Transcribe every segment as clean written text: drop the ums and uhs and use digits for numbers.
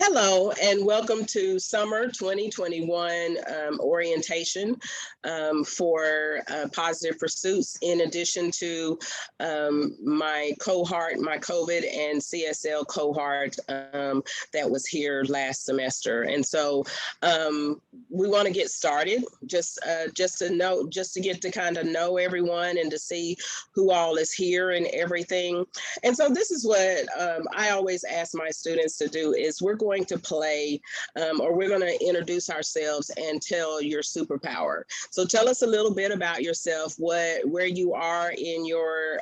Hello, and welcome to Summer 2021 orientation for Positive Pursuits, in addition to my cohort, my COVID and CSL cohort that was here last semester. And so we want to get started, just to get to kind of know everyone and to see who all is here and everything. And so this is what I always ask my students to do is we're going to play or we're going to introduce ourselves and tell your superpower. So tell us a little bit about yourself, where you are in your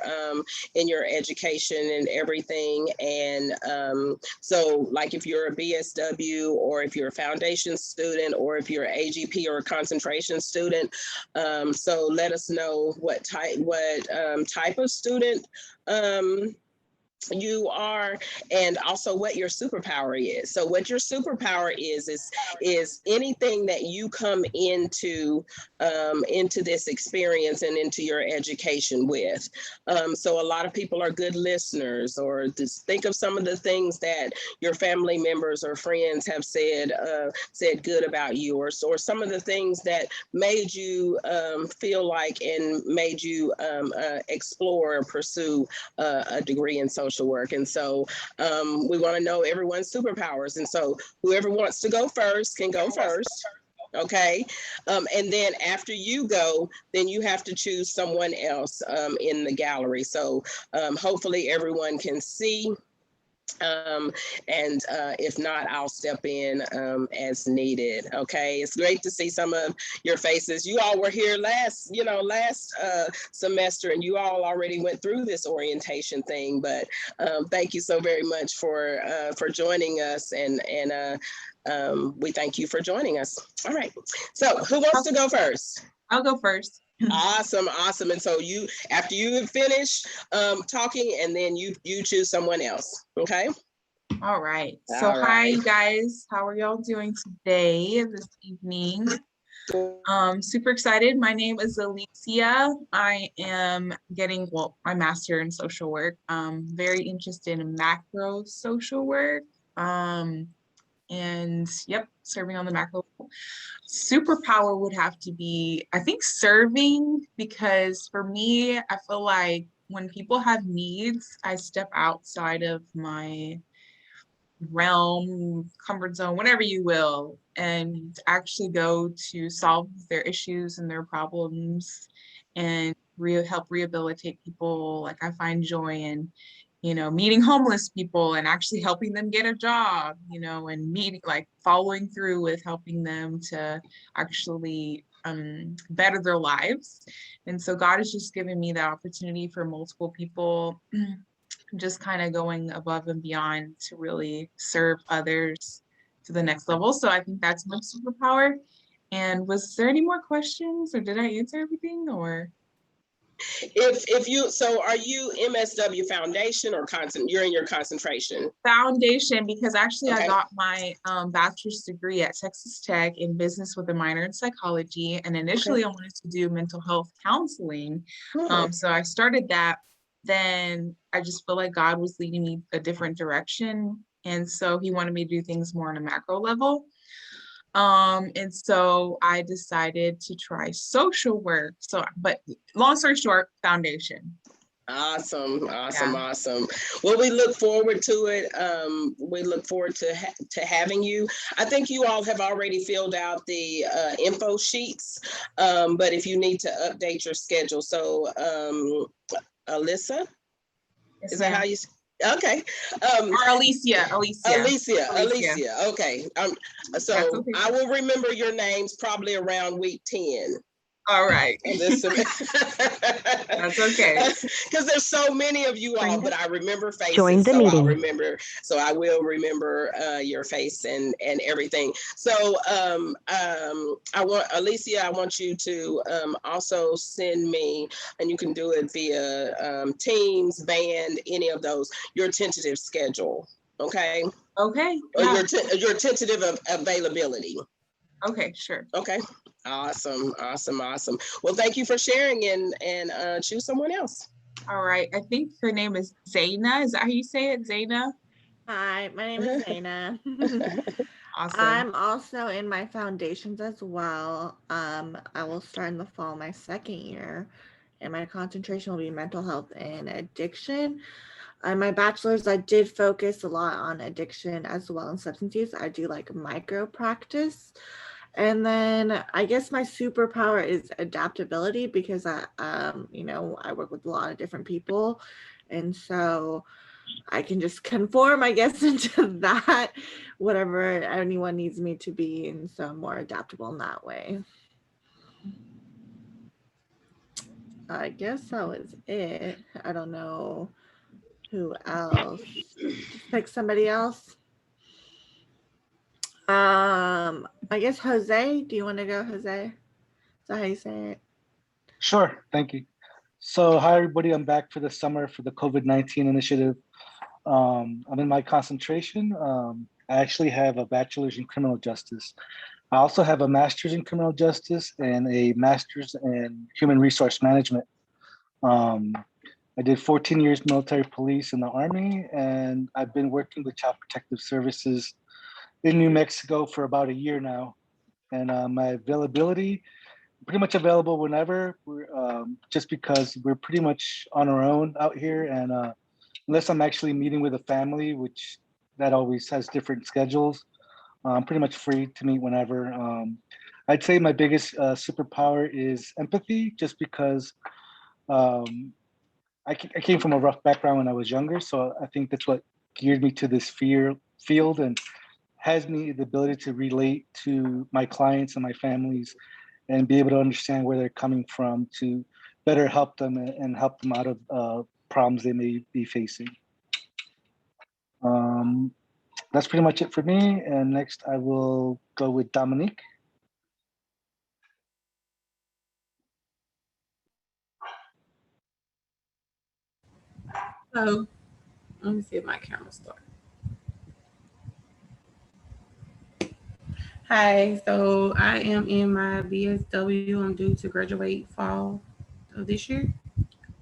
education and everything. And so like if you're a BSW or if you're a foundation student or if you're an AGP or a concentration student. So let us know what type of student you are, and also what your superpower is. So what your superpower is anything that you come into this experience and into your education with. So a lot of people are good listeners, or just think of some of the things that your family members or friends have said good about you, or some of the things that made you feel like and made you explore or pursue a degree in social work. And so we want to know everyone's superpowers. And so whoever wants to go first can go first. Okay. And then after you go, then you have to choose someone else in the gallery. So hopefully everyone can see. And if not, I'll step in as needed. Okay, it's great to see some of your faces. You all were here last semester, and you all already went through this orientation thing. But thank you so very much for joining us, and we thank you for joining us. All right, so who wants to go first? I'll go first. Awesome. And so after you finish talking, and then you choose someone else. Okay. All right. So hi, you guys. How are y'all doing today, this evening? Super excited. My name is Alicia. I am getting my master in social work. Very interested in macro social work. And yep, serving on the macro. Superpower would have to be, I think, serving, because for me, I feel like when people have needs, I step outside of my realm, comfort zone, whatever you will, and actually go to solve their issues and their problems and help rehabilitate people. Like I find joy in meeting homeless people and actually helping them get a job, and following through with helping them to actually better their lives. And so God has just given me the opportunity for multiple people, just kind of going above and beyond to really serve others to the next level. So I think that's my superpower. And was there any more questions, or did I answer everything, or? Are you MSW Foundation or you're in your concentration? Foundation, because actually okay. I got my bachelor's degree at Texas Tech in business with a minor in psychology. And initially I wanted to do mental health counseling. So I started that. Then I just feel like God was leading me a different direction. And so he wanted me to do things more on a macro level. And so I decided to try social work. But long story short, foundation. Awesome. Well, we look forward to it. We look forward to having you. I think you all have already filled out the info sheets, but if you need to update your schedule. So Alyssa, yes, is that how you? Okay. Or Alicia. Okay. So okay. I will remember your names probably around week 10. All right. That's okay. Because there's so many of you all, but I remember faces. Join the meeting. I will remember your face and everything. So Alicia, I want you to also send me, and you can do it via Teams, Band, any of those, your tentative schedule. Okay. Okay. Or your tentative availability. Okay, sure. Okay. Awesome. Well, thank you for sharing, and choose someone else. All right. I think her name is Zaina. Is that how you say it, Zaina? Hi, my name is Zaina. Awesome. I'm also in my foundations as well. I will start in the fall, my second year, and my concentration will be mental health and addiction. My bachelor's, I did focus a lot on addiction as well as substance use. I do like micro practice. And then I guess my superpower is adaptability because I work with a lot of different people. And so I can just conform, I guess, into that, whatever anyone needs me to be. And so I'm more adaptable in that way. I guess that was it. I don't know who else. Just pick somebody else. I guess Jose. Do you want to go, Jose? Is that how you say it? Sure, thank you. So hi everybody, I'm back for the summer for the COVID-19 initiative. I'm in my concentration. I actually have a bachelor's in criminal justice. I also have a master's in criminal justice and a master's in human resource management. Um, I did 14 years military police in the Army, and I've been working with Child Protective Services in New Mexico for about a year now. And my availability, pretty much available whenever, just because we're pretty much on our own out here. And unless I'm actually meeting with a family, which that always has different schedules, I'm pretty much free to meet whenever. I'd say my biggest superpower is empathy, just because um, I came from a rough background when I was younger. So I think that's what geared me to this field and has me the ability to relate to my clients and my families and be able to understand where they're coming from to better help them and help them out of problems they may be facing. Um, that's pretty much it for me. And next I will go with Dominique. So let me see if my camera starts. Hi, so I am in my BSW. I'm due to graduate fall of this year.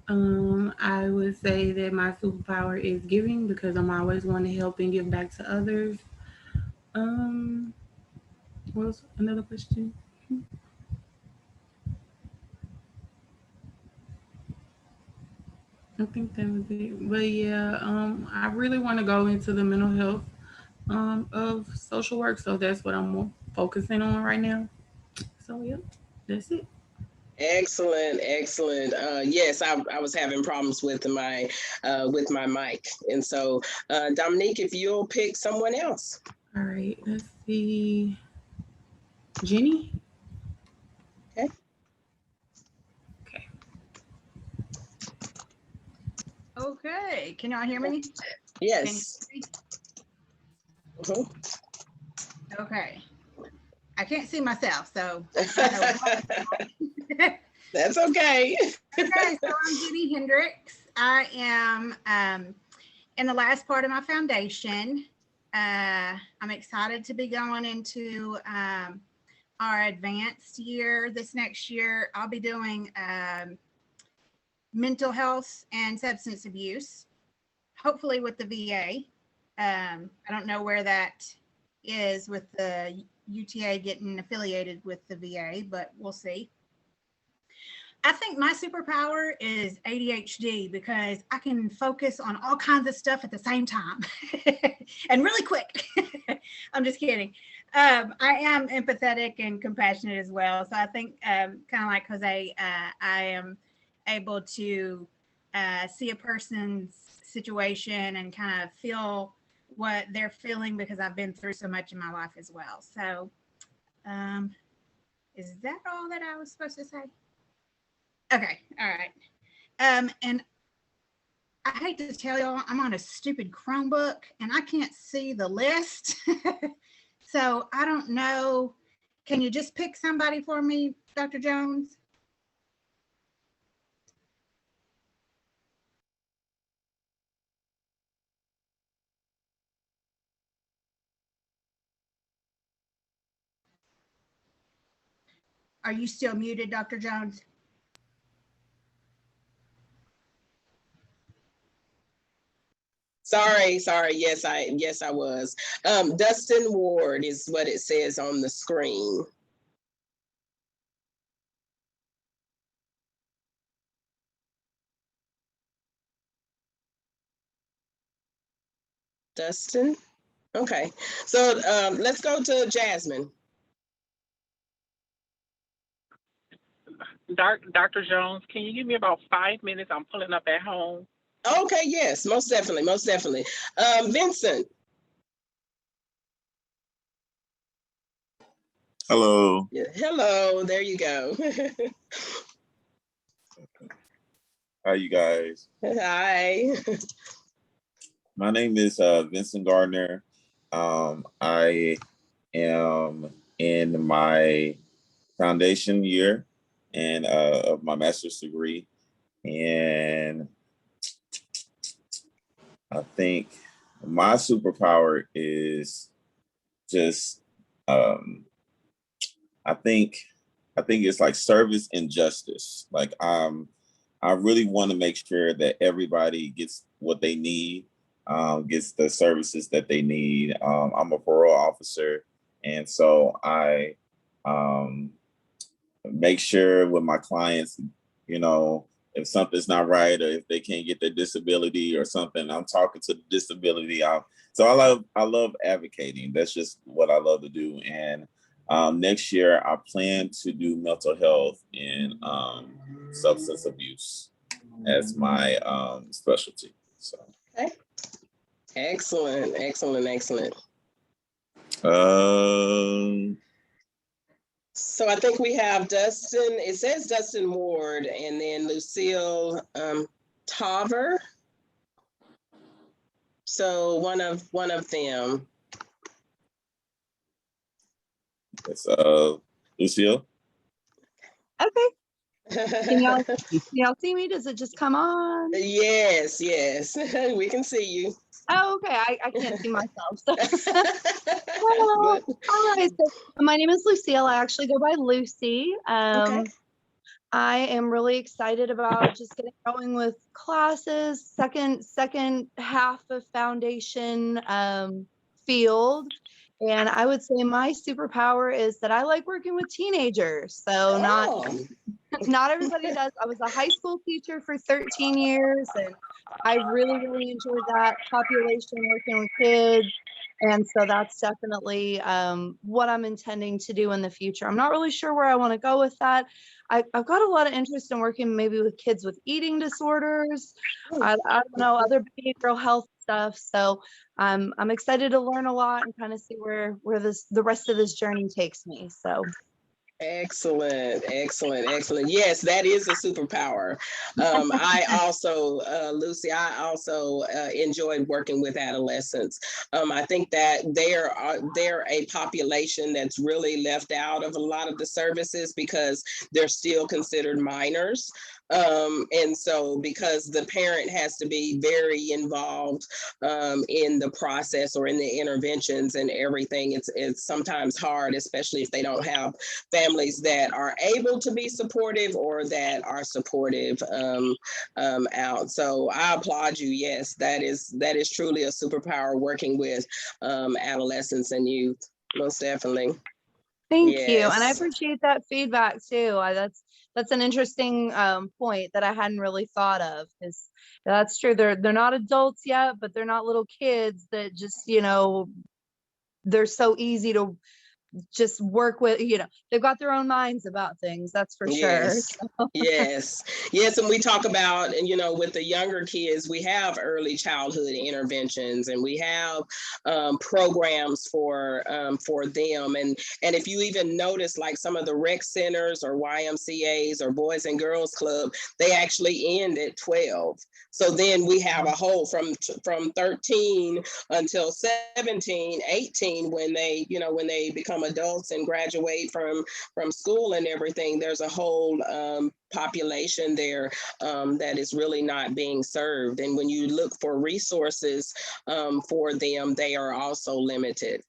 I would say that my superpower is giving because I'm always wanting to help and give back to others. Um, what was another question? I think that was it. But yeah, I really want to go into the mental health of social work, so that's what I'm more focusing on right now. So yeah, that's it. Excellent, excellent. Yes, I was having problems with my mic, and so Dominique, if you'll pick someone else. All right, let's see. Jenny? Okay. Okay. Okay, can y'all hear me? Yes. Can you Mhm. hear me? Okay. I can't see myself, so. That's okay. Okay, so I'm Jenny Hendricks. I am in the last part of my foundation. I'm excited to be going into our advanced year this next year. I'll be doing mental health and substance abuse, hopefully with the VA. I don't know where that is with the UTA getting affiliated with the VA, but we'll see. I think my superpower is ADHD because I can focus on all kinds of stuff at the same time and really quick. I'm just kidding. I am empathetic and compassionate as well. So I think kind of like Jose, I am able to see a person's situation and kind of feel what they're feeling because I've been through so much in my life as well. So is that all that I was supposed to say? Okay, all right. And I hate to tell y'all, I'm on a stupid Chromebook and I can't see the list. So I don't know. Can you just pick somebody for me, Dr. Jones? Are you still muted, Dr. Jones? Sorry. Yes, I was. Dustin Ward is what it says on the screen. Dustin? Okay, so let's go to Jasmine. Dr. Jones, can you give me about 5 minutes? I'm pulling up at home. Okay, yes, most definitely, most definitely. Vincent. Hello. Yeah, hello, there you go. How you guys? Hi. My name is Vincent Gardner. I am in my foundation year and of my master's degree, and I think my superpower is just I think it's like service and justice. Like I really want to make sure that everybody gets what they need, gets the services that they need. I'm a parole officer, and so I make sure with my clients, you know, if something's not right or if they can't get their disability or something, I'm talking to the disability. So I love advocating. That's just what I love to do. And next year, I plan to do mental health and substance abuse as my specialty. So, Okay. Excellent. So I think we have Dustin. It says Dustin Ward, and then Lucille Tarver. So one of them. it's Lucille. Okay. Can y'all see me? Does it just come on? Yes, we can see you. Oh, okay. I can't see myself. So. Well, all right. So my name is Lucille. I actually go by Lucy. Okay. I am really excited about just getting going with classes, second half of foundation field. And I would say my superpower is that I like working with teenagers. So not everybody does. I was a high school teacher for 13 years, and I really enjoyed that population, working with kids. And so that's definitely what I'm intending to do in the future. I'm not really sure where I want to go with that. I've got a lot of interest in working maybe with kids with eating disorders. I don't know, other behavioral health stuff. So I'm excited to learn a lot and kind of see where the rest of this journey takes me. So. Excellent. Yes, that is a superpower. I also, Lucy, enjoyed working with adolescents. I think that they're a population that's really left out of a lot of the services because they're still considered minors. And so because the parent has to be very involved in the process or in the interventions and everything, it's sometimes hard, especially if they don't have families that are able to be supportive or that are supportive out. So I applaud you. Yes, that is truly a superpower, working with adolescents and youth. Most definitely. Thank you. And I appreciate that feedback too. That's an interesting point that I hadn't really thought of, because that's true. They're not adults yet, but they're not little kids that just, they're so easy to just work with. They've got their own minds about things, that's for sure. Yes. And we talk about, and with the younger kids, we have early childhood interventions, and we have programs for them. And if you even notice, like some of the rec centers or YMCAs or Boys and Girls Club, they actually end at 12. So then we have a whole from 13 until 17, 18, when they become adults and graduate from school and everything. There's a whole population there that is really not being served. And when you look for resources for them, they are also limited.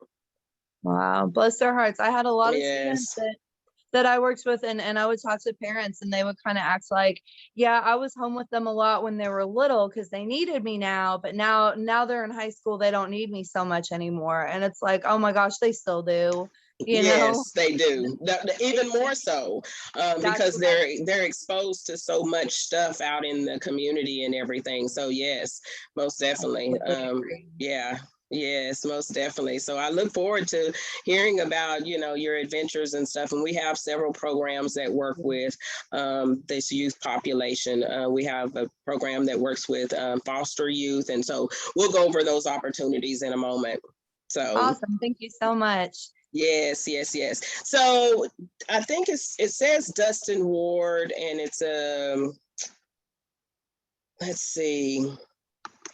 Wow, bless their hearts. I had a lot of students that that I worked with, and I would talk to parents and they would kind of act like, yeah, I was home with them a lot when they were little because they needed me now, but now they're in high school, they don't need me so much anymore. And it's like, oh my gosh, they still do, you know? Yes, they do. Even more so, because they're exposed to so much stuff out in the community and everything. So yes, most definitely. Yeah. Yes, most definitely. So I look forward to hearing about, your adventures and stuff. And we have several programs that work with this youth population. We have a program that works with foster youth. And so we'll go over those opportunities in a moment. So awesome. Thank you so much. Yes. So I think it says Dustin Ward, and it's let's see,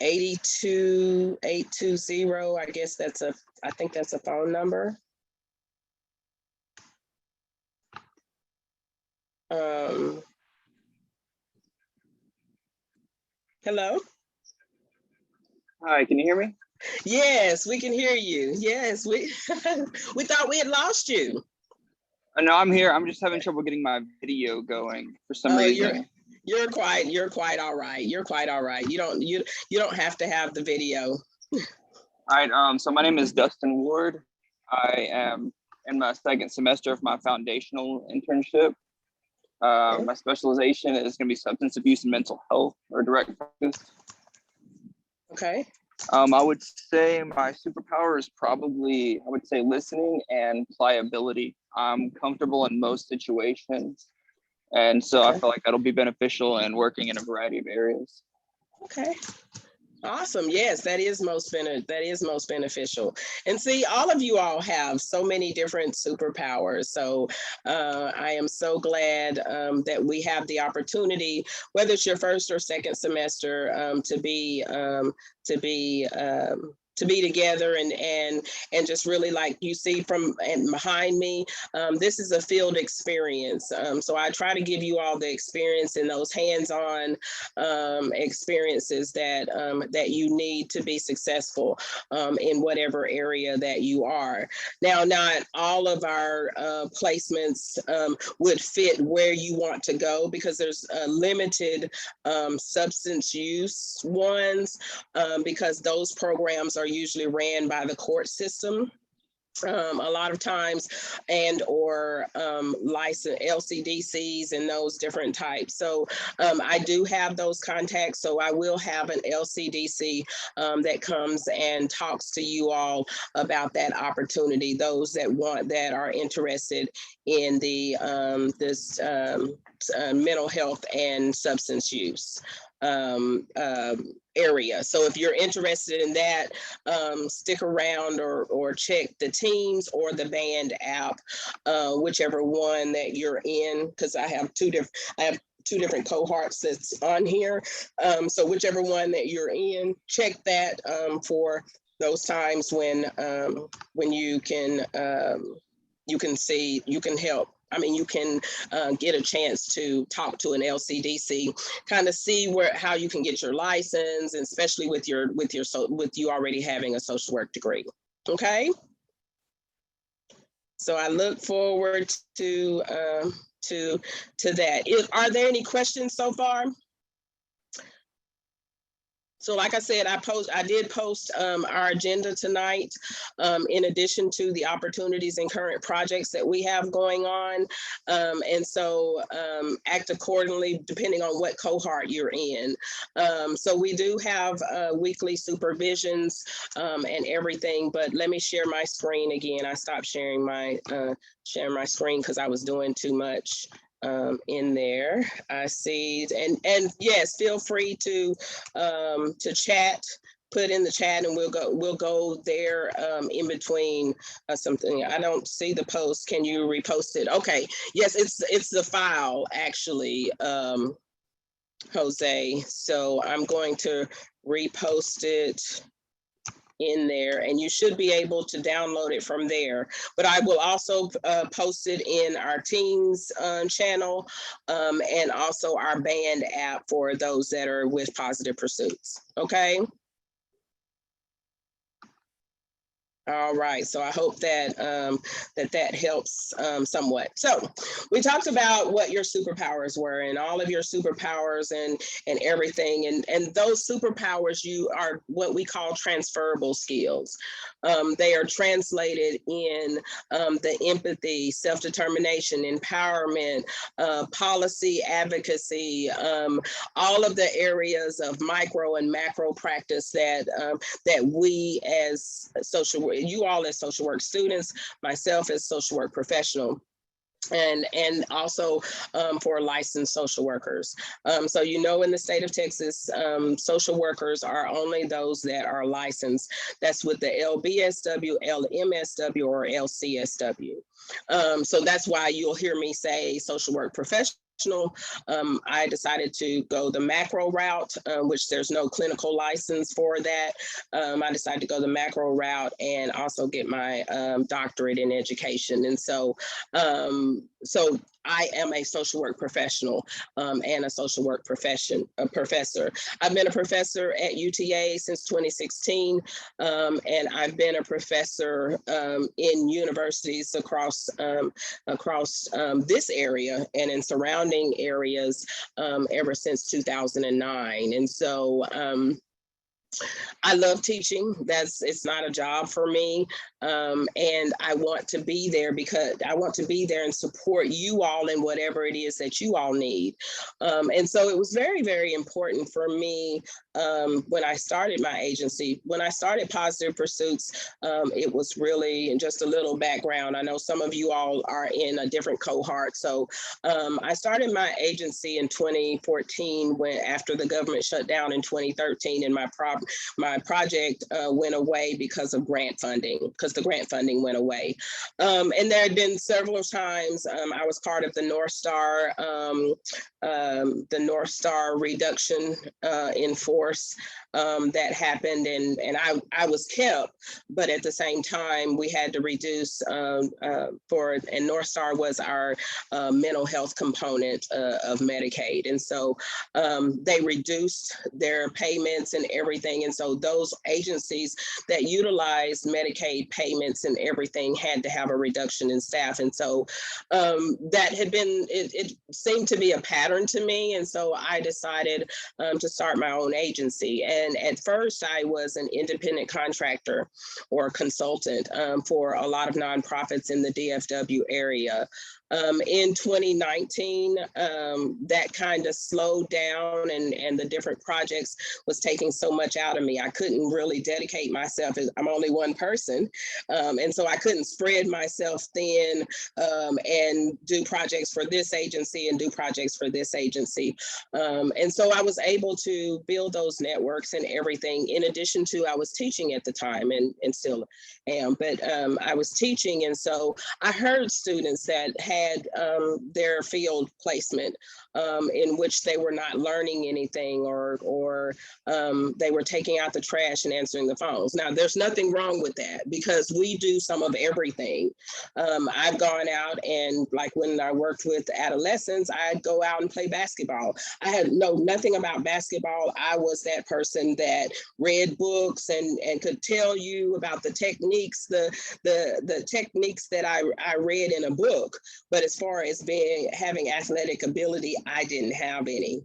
82820. I guess I think that's a phone number. Hello? Hi, can you hear me? Yes, we can hear you. Yes, we we thought we had lost you. No, I'm here. I'm just having trouble getting my video going for some reason. You're quite all right. You're quite all right. You don't have to have the video. All right. So my name is Dustin Ward. I am in my second semester of my foundational internship. My specialization is going to be substance abuse and mental health, or direct focus. Okay. I would say my superpower is probably, I would say, listening and pliability. I'm comfortable in most situations. And so I feel like that'll be beneficial in working in a variety of areas. Okay. Awesome. Yes, that is most beneficial. And see, all of you all have so many different superpowers. So I am so glad that we have the opportunity, whether it's your first or second semester, to be together and just really, like you see from and behind me, this is a field experience. So I try to give you all the experience in those hands-on experiences that you need to be successful in whatever area that you are. Now, not all of our placements would fit where you want to go, because there's limited substance use ones, because those programs are usually ran by the court system. A lot of times, and or license LCDCs and those different types. So I do have those contacts. So I will have an LCDC that comes and talks to you all about that opportunity. Those that are interested in the this mental health and substance use area. So if you're interested in that, stick around or check the Teams or the Band app, whichever one that you're in, because I have two different cohorts that's on here. So whichever one that you're in, check that for those times when you can help. I mean, you can get a chance to talk to an LCDC, kind of see how you can get your license, and especially with you already having a social work degree. Okay. So I look forward to that. Are there any questions so far? So like I said, I did post our agenda tonight, in addition to the opportunities and current projects that we have going on. And so act accordingly depending on what cohort you're in. So we do have weekly supervisions and everything, but let me share my screen again. I stopped sharing my screen because I was doing too much in there. I see, and yes, feel free to chat, put in the chat, and we'll go there in between something. I don't see the post. Can you repost it? Okay. Yes, it's the file actually, Jose. So I'm going to repost it in there, and you should be able to download it from there. But I will also post it in our Teams channel, and also our Band app for those that are with Positive Pursuits. Okay. All right, so I hope that that helps somewhat. So we talked about what your superpowers were and all of your superpowers and everything, and those superpowers you are what we call transferable skills. They are translated in the empathy, self-determination, empowerment, policy advocacy, all of the areas of micro and macro practice that that we as you all as social work students, myself as social work professional, and also for licensed social workers. So in the state of Texas, social workers are only those that are licensed. That's with the LBSW, LMSW, or LCSW. So that's why you'll hear me say social work professional. I decided to go the macro route, which there's no clinical license for that. I decided to go the macro route and also get my doctorate in education. And so I am a social work professional and a social work professor. I've been a professor at UTA since 2016, and I've been a professor in universities across this area and in surrounding areas ever since 2009. And so I love teaching. It's not a job for me. And I want to be there because I want to be there and support you all in whatever it is that you all need. And so it was very, very important for me when I started my agency. When I started Positive Pursuits, it was really, and just a little background, I know some of you all are in a different cohort. So I started my agency in 2014 after the government shut down in 2013, and my project went away because of grant funding, because the grant funding went away. And there had been several times I was part of the North Star reduction in force that happened, and I was kept, but at the same time we had to reduce and North Star was our mental health component of Medicaid, and so they reduced their payments and everything, and so those agencies that utilized Medicaid payments and everything had to have a reduction in staff, and so that had been it seemed to be a pattern to me, and so I decided to start my own agency. And at first I was an independent contractor or consultant for a lot of nonprofits in the DFW area. In 2019, that kind of slowed down, and the different projects was taking so much out of me. I couldn't really dedicate myself. I'm only one person. And so I couldn't spread myself thin and do projects for this agency and do projects for this agency. And so I was able to build those networks and everything. In addition to, I was teaching at the time and still am, but I was teaching. And so I heard students that had their field placement in which they were not learning anything, or they were taking out the trash and answering the phones. Now, there's nothing wrong with that because we do some of everything. I've gone out and, like, when I worked with adolescents, I'd go out and play basketball. I had nothing about basketball. I was that person that read books and could tell you about the techniques, the techniques that I read in a book. But as far as having athletic ability, I didn't have any.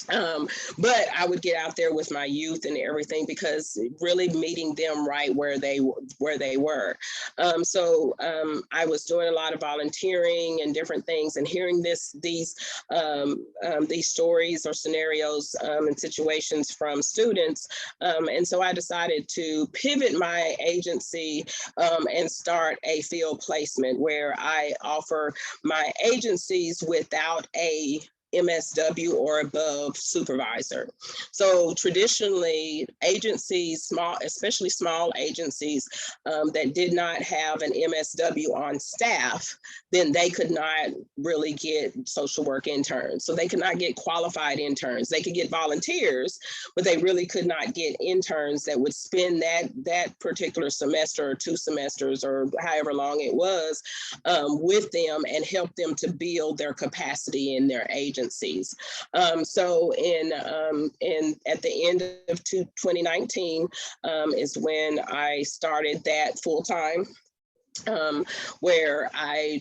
But I would get out there with my youth and everything, because really meeting them right where they were. So I was doing a lot of volunteering and different things, and hearing these stories or scenarios and situations from students. And so I decided to pivot my agency and start a field placement where I offer my agencies without a MSW or above supervisor. So traditionally, agencies, especially small agencies that did not have an MSW on staff, then they could not really get social work interns. So they could not get qualified interns. They could get volunteers, but they really could not get interns that would spend that particular semester or 2 semesters or however long it was with them and help them to build their capacity in their agency. agencies. So at the end of 2019 is when I started that full time. Where I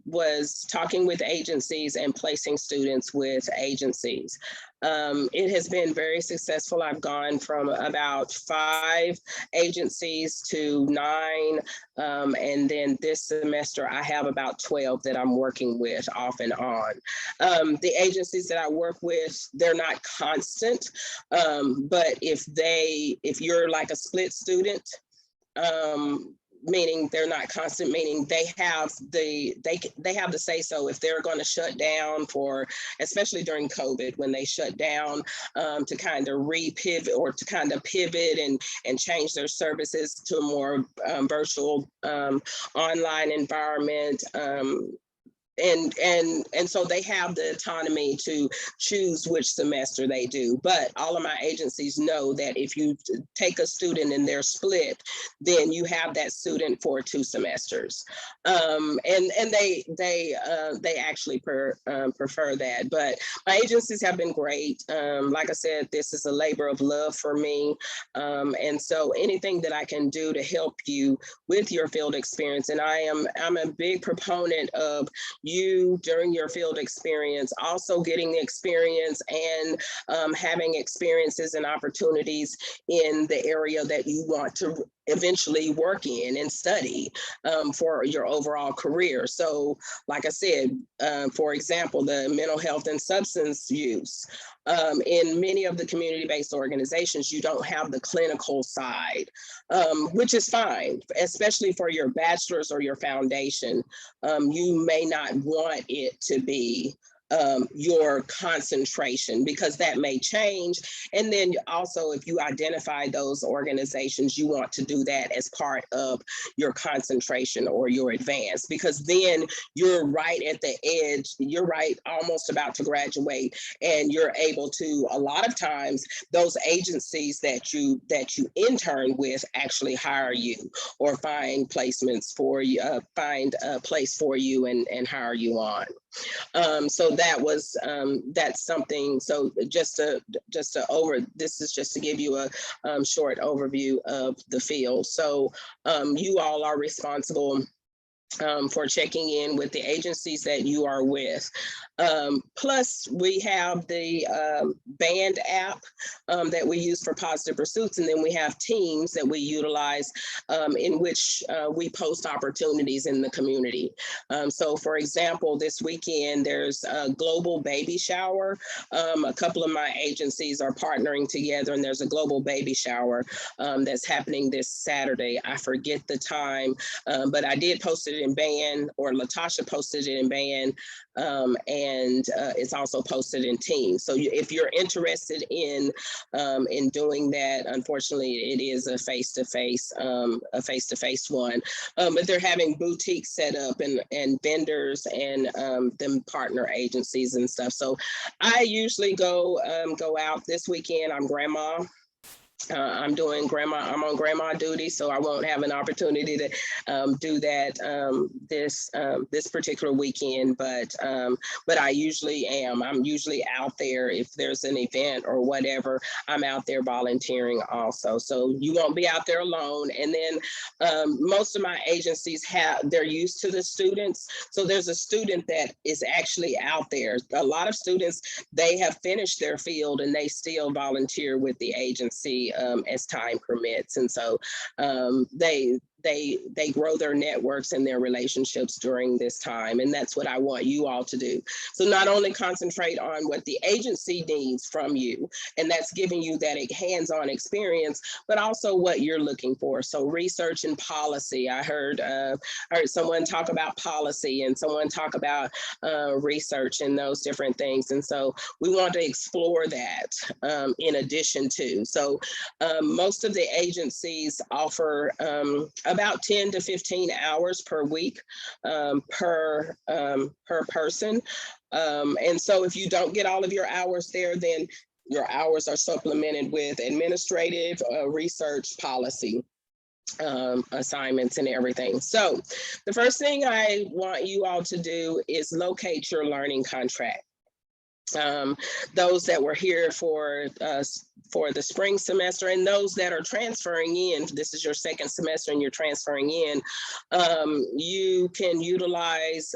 was talking with agencies and placing students with agencies. It has been very successful. I've gone from about 5 agencies to 9. And then this semester, I have about 12 that I'm working with off and on. The agencies that I work with, they're not constant, but if you're like a split student, meaning they're not constant, meaning they have the say so if they're going to shut down for, especially during COVID, when they shut down to kind of repivot or to kind of pivot and change their services to a more virtual online environment. And so they have the autonomy to choose which semester they do. But all of my agencies know that if you take a student and they're split, then you have that student for 2 semesters. And they actually prefer that. But my agencies have been great. Like I said, this is a labor of love for me. And so anything that I can do to help you with your field experience, and I'm a big proponent of you during your field experience, also getting the experience and having experiences and opportunities in the area that you want to eventually work in and study for your overall career. So like I said, for example, the mental health and substance use. In many of the community-based organizations, you don't have the clinical side, which is fine, especially for your bachelor's or your foundation. You may not want it to be your concentration, because that may change. And then also, if you identify those organizations, you want to do that as part of your concentration or your advance, because then you're right at the edge, you're right almost about to graduate, and you're able to, a lot of times, those agencies that you intern with actually hire you or find placements for you, find a place for you and hire you on. So that's something. So this is just to give you a short overview of the field. So you all are responsible for checking in with the agencies that you are with. Plus, we have the BAND app that we use for Positive Pursuits, and then we have Teams that we utilize in which we post opportunities in the community. So for example, this weekend, there's a global baby shower. A couple of my agencies are partnering together, and there's a global baby shower that's happening this Saturday. I forget the time, but I did post it in BAND, or Latasha posted it in BAND, and it's also posted in Teams. So if you're interested in doing that, unfortunately, it is a face-to-face one. But they're having boutiques set up and vendors and them partner agencies and stuff. So I usually go out. This weekend. I'm grandma. I'm on grandma duty, so I won't have an opportunity to do that this particular weekend. But I usually am. I'm usually out there if there's an event or whatever. I'm out there volunteering also. So you won't be out there alone. And then most of my agencies they're used to the students. So there's a student that is actually out there. A lot of students, they have finished their field and they still volunteer with the agency as time permits. And so they grow their networks and their relationships during this time. And that's what I want you all to do. So not only concentrate on what the agency needs from you, and that's giving you that hands-on experience, but also what you're looking for. So research and policy. I heard someone talk about policy and someone talk about research and those different things. And so we want to explore that in addition to. So most of the agencies offer about 10 to 15 hours per week per person. And so if you don't get all of your hours there, then your hours are supplemented with administrative, research, policy assignments and everything. So the first thing I want you all to do is locate your learning contract. those that were here for the spring semester, and those that are transferring in. This is your second semester and you're transferring in. You can utilize,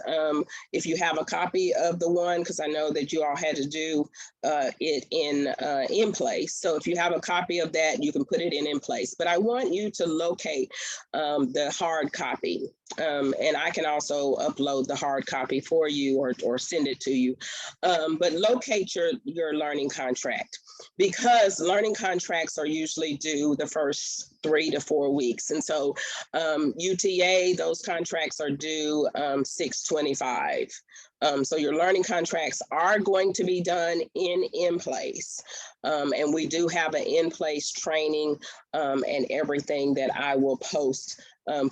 if you have a copy of the one, because I know that you all had to do it in place. So if you have a copy of that, you can put it in place. But I want you to locate the hard copy. And I can also upload the hard copy for you or send it to you. But locate your learning contract, because learning contracts are usually due the first 3 to 4 weeks. And so UTA, those contracts are due 6/25. So your learning contracts are going to be done in place. And we do have an in-place training and everything that I will post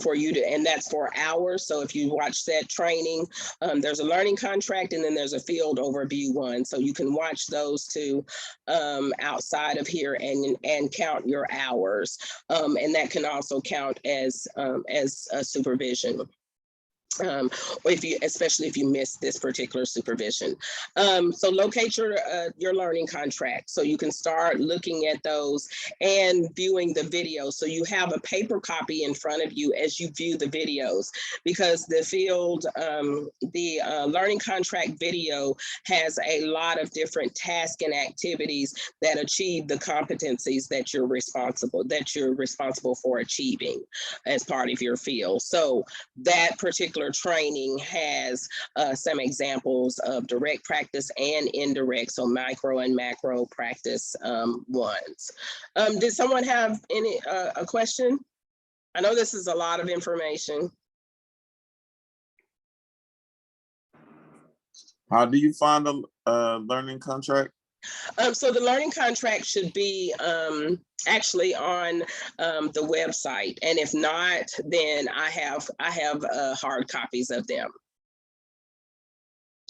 for you to, and that's for hours. So if you watch that training, there's a learning contract and then there's a field overview one. So you can watch those two outside of here and count your hours. And that can also count as a supervision. Or especially if you miss this particular supervision. So locate your learning contract so you can start looking at those and viewing the video. So you have a paper copy in front of you as you view the videos, because the field, the learning contract video has a lot of different tasks and activities that achieve the competencies that you're responsible for achieving as part of your field. So that particular training has some examples of direct practice and indirect, so micro and macro practice ones. Did someone have any a question? I know this is a lot of information. How do you find a learning contract? So the learning contract should be actually on the website, and if not, then I have hard copies of them.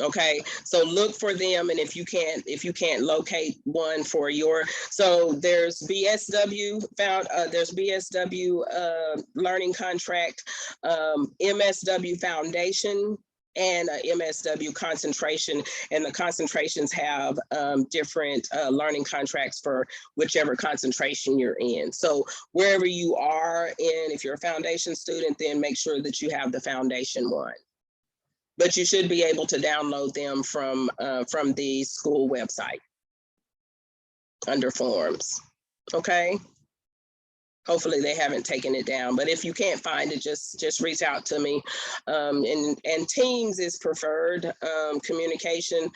Okay, so look for them, and if you can't locate one for your, so there's BSW there's BSW learning contract, MSW foundation, and MSW concentration, and the concentrations have different learning contracts for whichever concentration you're in. So wherever you are in, if you're a foundation student, then make sure that you have the foundation one. But you should be able to download them from the school website under forms, okay? Hopefully they haven't taken it down, but if you can't find it, just reach out to me. And Teams is preferred communication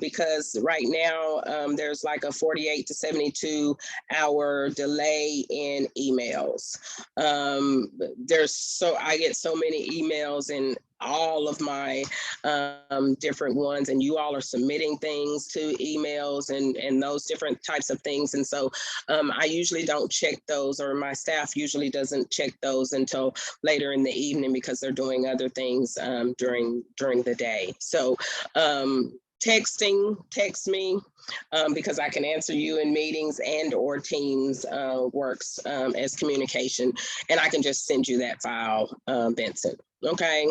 because right now there's like a 48 to 72 hour delay in emails. I get so many emails and all of my different ones, and you all are submitting things to emails and those different types of things. And so I usually don't check those, or my staff usually doesn't check those until later in the evening because they're doing other things during the day. So text me because I can answer you in meetings, and or Teams works as communication, and I can just send you that file, Vincent, okay?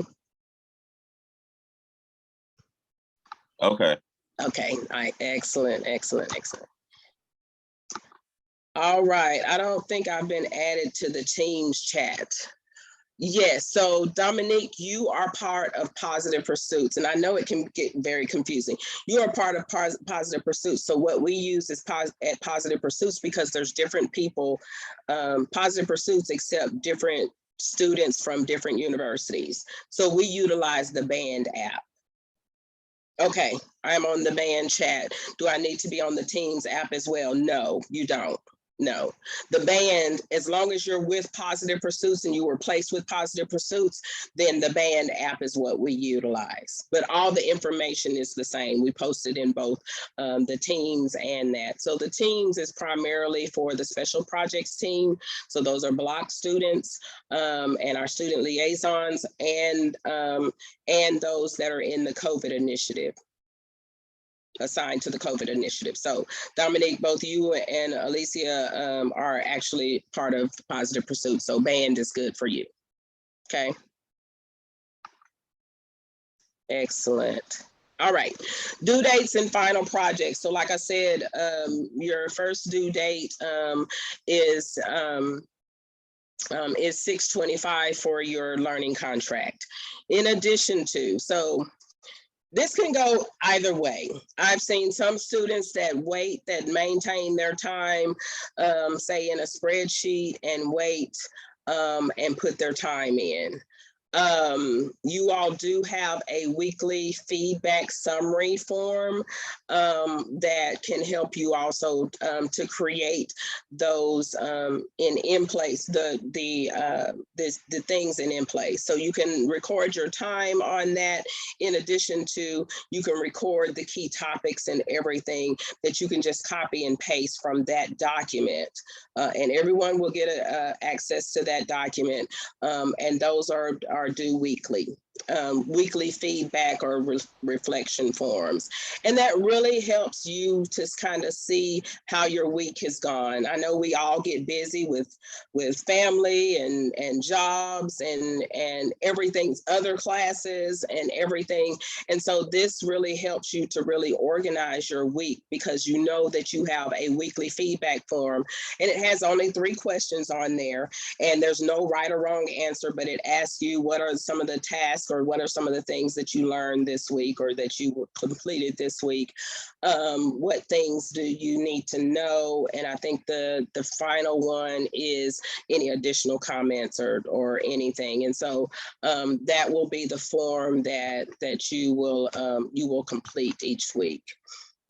Okay. Okay, all right, excellent. All right, I don't think I've been added to the Teams chat. Yes, so Dominique, you are part of Positive Pursuits, and I know it can get very confusing. You are part of Positive Pursuits. So what we use is at Positive Pursuits, because there's different people, Positive Pursuits accept different students from different universities. So we utilize the Band app. Okay, I'm on the Band chat. Do I need to be on the Teams app as well? No, you don't. No, the Band, as long as you're with Positive Pursuits and you were placed with Positive Pursuits, then the Band app is what we utilize. But all the information is the same. We post it in both the Teams and that. So the Teams is primarily for the special projects team. So those are block students and our student liaisons, and those that are in the COVID initiative, assigned to the COVID initiative. So Dominique, both you and Alicia are actually part of Positive Pursuit. So Band is good for you. Okay. Excellent. All right, due dates and final projects. So like I said, your first due date is 6/25 for your learning contract. In addition to, so this can go either way. I've seen some students that wait, that maintain their time, say in a spreadsheet and wait and put their time in. You all do have a weekly feedback summary form that can help you also to create those in place, the things in place. So you can record your time on that. In addition to, you can record the key topics and everything that you can just copy and paste from that document. And everyone will get access to that document. And those are due weekly. Weekly feedback or reflection forms. And that really helps you to kind of see how your week has gone. I know we all get busy with family and jobs and everything, other classes and everything. And so this really helps you to really organize your week, because you know that you have a weekly feedback form, and it has only 3 questions on there, and there's no right or wrong answer, but it asks you what are some of the tasks or what are some of the things that you learned this week or that you completed this week. What things do you need to know? And I think the final one is any additional comments or anything. And so that will be the form that you will complete each week.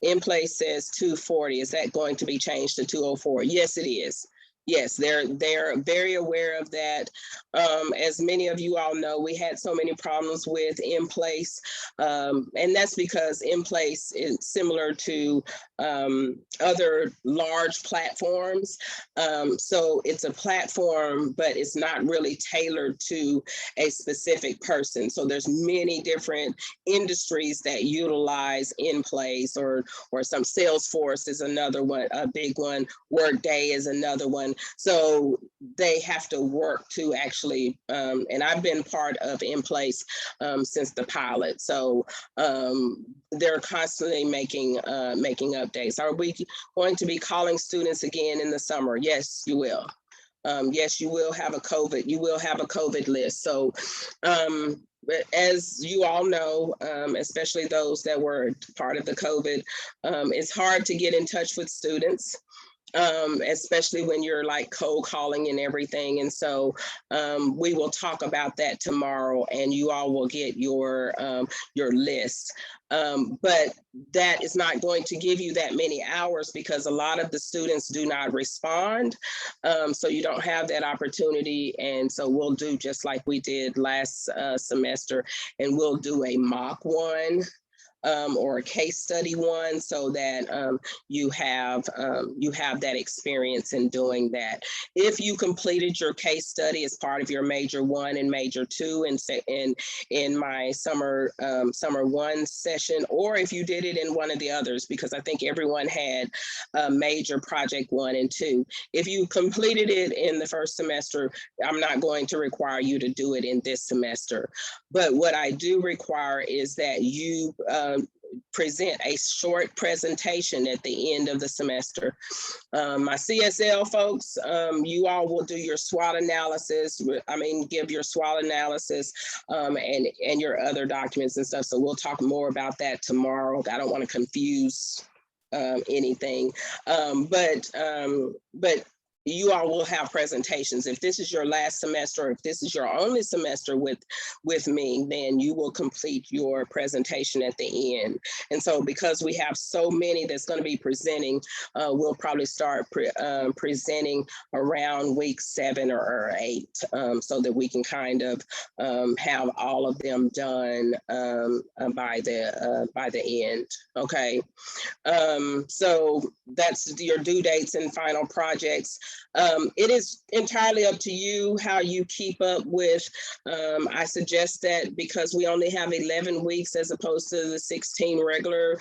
In place says 240. Is that going to be changed to 204? Yes, it is. Yes, they're very aware of that. As many of you all know, we had so many problems with In Place, and that's because In Place is similar to other large platforms. So it's a platform, but it's not really tailored to a specific person. So there's many different industries that utilize In Place, or some. Salesforce is another one, a big one. Workday is another one. So they have to work to actually, and I've been part of In Place since the pilot. So they're constantly making updates. Are we going to be calling students again in the summer? Yes, you will. Yes, you will have a COVID list. So as you all know, especially those that were part of the COVID, it's hard to get in touch with students. Especially when you're like cold calling and everything. And so we will talk about that tomorrow, and you all will get your list. But that is not going to give you that many hours, because a lot of the students do not respond. So you don't have that opportunity. And so we'll do just like we did last semester, and we'll do a mock one. Or a case study one, so that you have that experience in doing that. If you completed your case study as part of your major 1 and major 2 in my summer 1 session, or if you did it in one of the others, because I think everyone had major project 1 and 2. If you completed it in the first semester, I'm not going to require you to do it in this semester. But what I do require is that you present a short presentation at the end of the semester. My CSL folks, you all will do your SWOT analysis. Give your SWOT analysis and your other documents and stuff. So we'll talk more about that tomorrow. I don't want to confuse anything, but you all will have presentations. If this is your last semester, or if this is your only semester with me, then you will complete your presentation at the end. And so because we have so many that's going to be presenting, we'll probably start presenting around week 7 or 8, so that we can kind of have all of them done by the end. Okay. So that's your due dates and final projects. It is entirely up to you how you keep up with. I suggest that because we only have 11 weeks as opposed to the 16 regular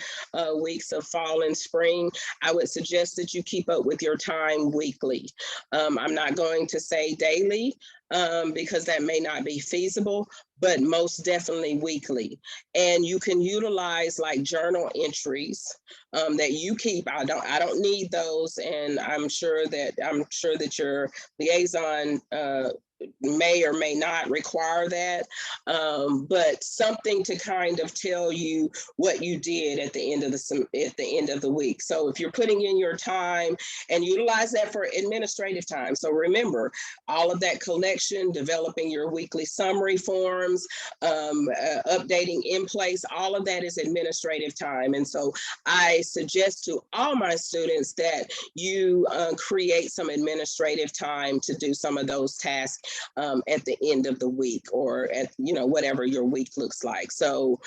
weeks of fall and spring, I would suggest that you keep up with your time weekly. I'm not going to say daily, because that may not be feasible, but most definitely weekly. And you can utilize like journal entries that you keep. I don't need those, and I'm sure that your liaison may or may not require that, but something to kind of tell you what you did at the end of the week. So if you're putting in your time, and utilize that for administrative time. So remember, all of that collection, developing your weekly summary forms, updating in place, all of that is administrative time. And so I suggest to all my students that you create some administrative time to do some of those tasks at the end of the week, or at, whatever your week looks like. So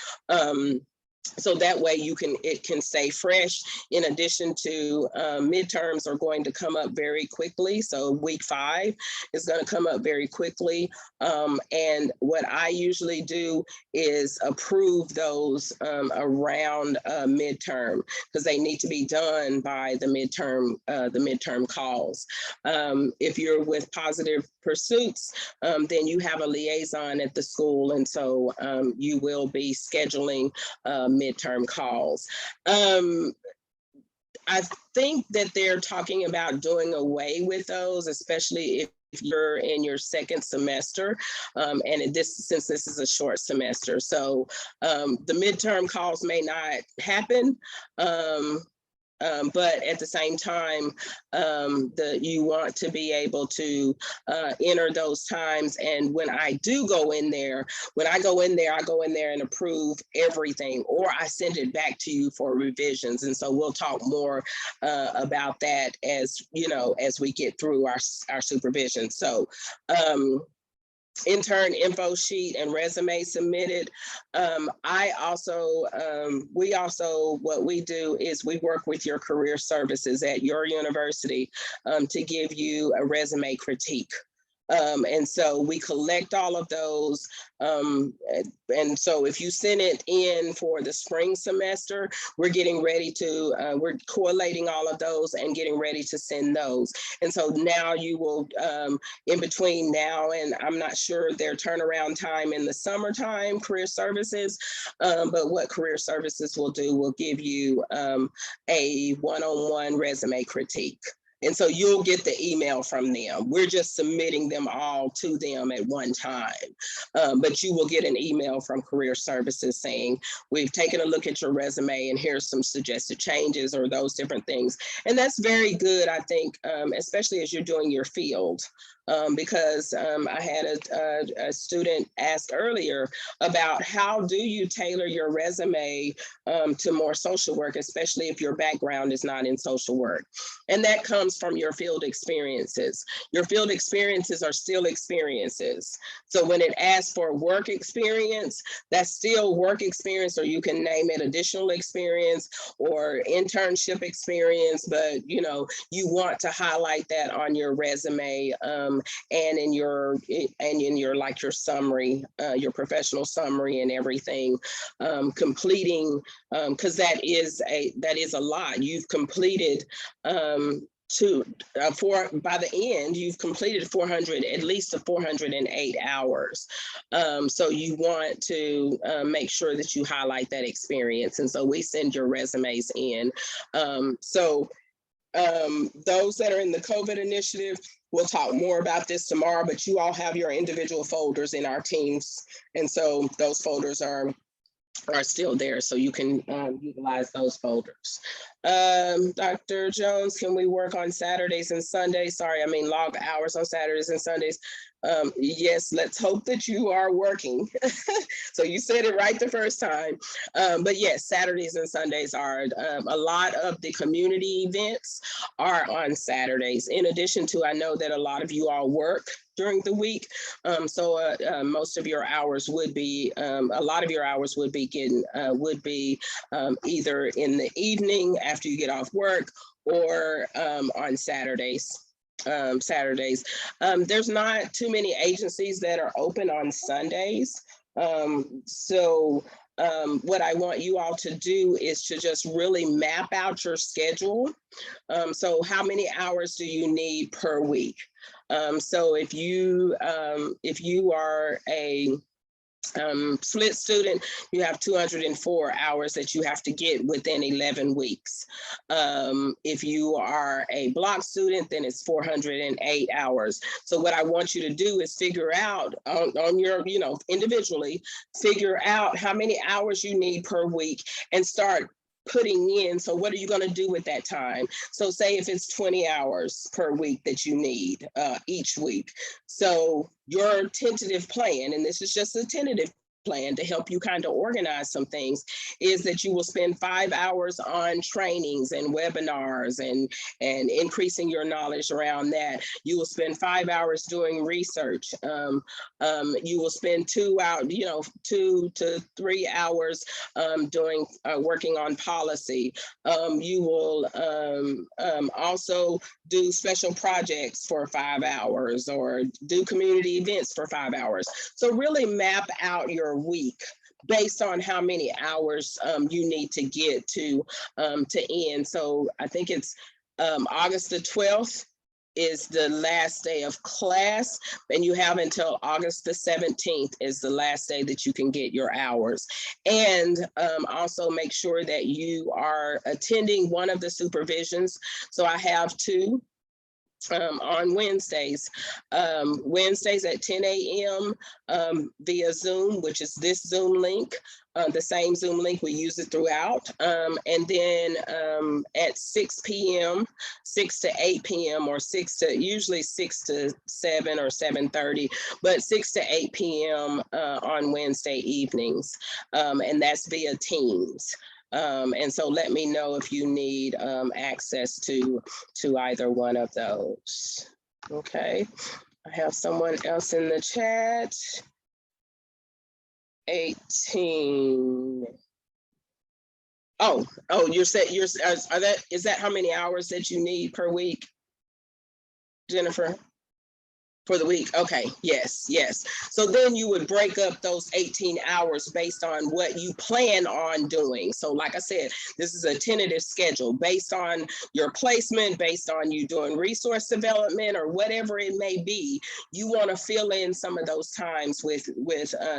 so that way it can stay fresh. In addition to midterms are going to come up very quickly. So week 5 is going to come up very quickly. And what I usually do is approve those around midterm, because they need to be done by the midterm calls. If you're with Positive Pursuits, then you have a liaison at the school. And so you will be scheduling midterm calls. I think that they're talking about doing away with those, especially if you're in your second semester, and since this is a short semester. So the midterm calls may not happen, but at the same time, you want to be able to enter those times. And when I do go in there, I go in there and approve everything, or I send it back to you for revisions. And so we'll talk more about that as we get through our supervision. So intern info sheet and resume submitted. What we do is we work with your career services at your university to give you a resume critique. And so we collect all of those. And so if you send it in for the spring semester, we're getting ready to, we're collating all of those and getting ready to send those. And so now you will, in between now and I'm not sure their turnaround time in the summertime, career services, but what career services will do will give you a one-on-one resume critique. And so you'll get the email from them. We're just submitting them all to them at one time. But you will get an email from Career Services saying, we've taken a look at your resume and here's some suggested changes, or those different things. And that's very good, I think, especially as you're doing your field. Because I had a student ask earlier about how do you tailor your resume to more social work, especially if your background is not in social work. And that comes from your field experiences. Your field experiences are still experiences. So when it asks for work experience, that's still work experience, or you can name it additional experience or internship experience, but you want to highlight that on your resume. And in your like your summary, your professional summary and everything, completing, because that is a lot. You've completed by the end, you've completed at least 408 hours. So you want to make sure that you highlight that experience. And so we send your resumes in. Those that are in the COVID initiative, we'll talk more about this tomorrow, but you all have your individual folders in our teams. And so those folders are still there, so you can utilize those folders. Dr. Jones, can we work on Saturdays and Sundays? Sorry, I mean log hours on Saturdays and Sundays. Yes, let's hope that you are working. So you said it right the first time. But yes, Saturdays and Sundays are, a lot of the community events are on Saturdays. In addition to, I know that a lot of you all work during the week. So most of your hours would be, a lot of your hours would be either in the evening after you get off work, or on Saturdays. There's not too many agencies that are open on Sundays. What I want you all to do is to just really map out your schedule. So how many hours do you need per week? So if you are a split student, you have 204 hours that you have to get within 11 weeks. If you are a block student, then it's 408 hours. So what I want you to do is figure out on your, individually, figure out how many hours you need per week and start putting in. So what are you going to do with that time? So say if it's 20 hours per week that you need each week. So your tentative plan, and this is just a tentative plan to help you kind of organize some things, is that you will spend 5 hours on trainings and webinars and increasing your knowledge around that. You will spend 5 hours doing research. You will spend 2 to 3 hours doing working on policy. You will also do special projects for 5 hours or do community events for 5 hours. So really map out your week based on how many hours you need to get to end. So I think it's August the 12th is the last day of class, and you have until August the 17th is the last day that you can get your hours. And also make sure that you are attending one of the supervisions. So I have 2 on Wednesdays. Wednesdays at 10 a.m. Via Zoom, which is this Zoom link, the same Zoom link, we use it throughout. And then at 6 p.m., 6 to 8 p.m., or usually 6 to 7 or 7:30, but 6 to 8 p.m. On Wednesday evenings. And that's via Teams. And so let me know if you need access to either one of those. Okay, I have someone else in the chat. 18. Oh, is that how many hours that you need per week, Jennifer? For the week. Okay. Yes. So then you would break up those 18 hours based on what you plan on doing. So like I said, this is a tentative schedule based on your placement, based on you doing resource development or whatever it may be. You want to fill in some of those times with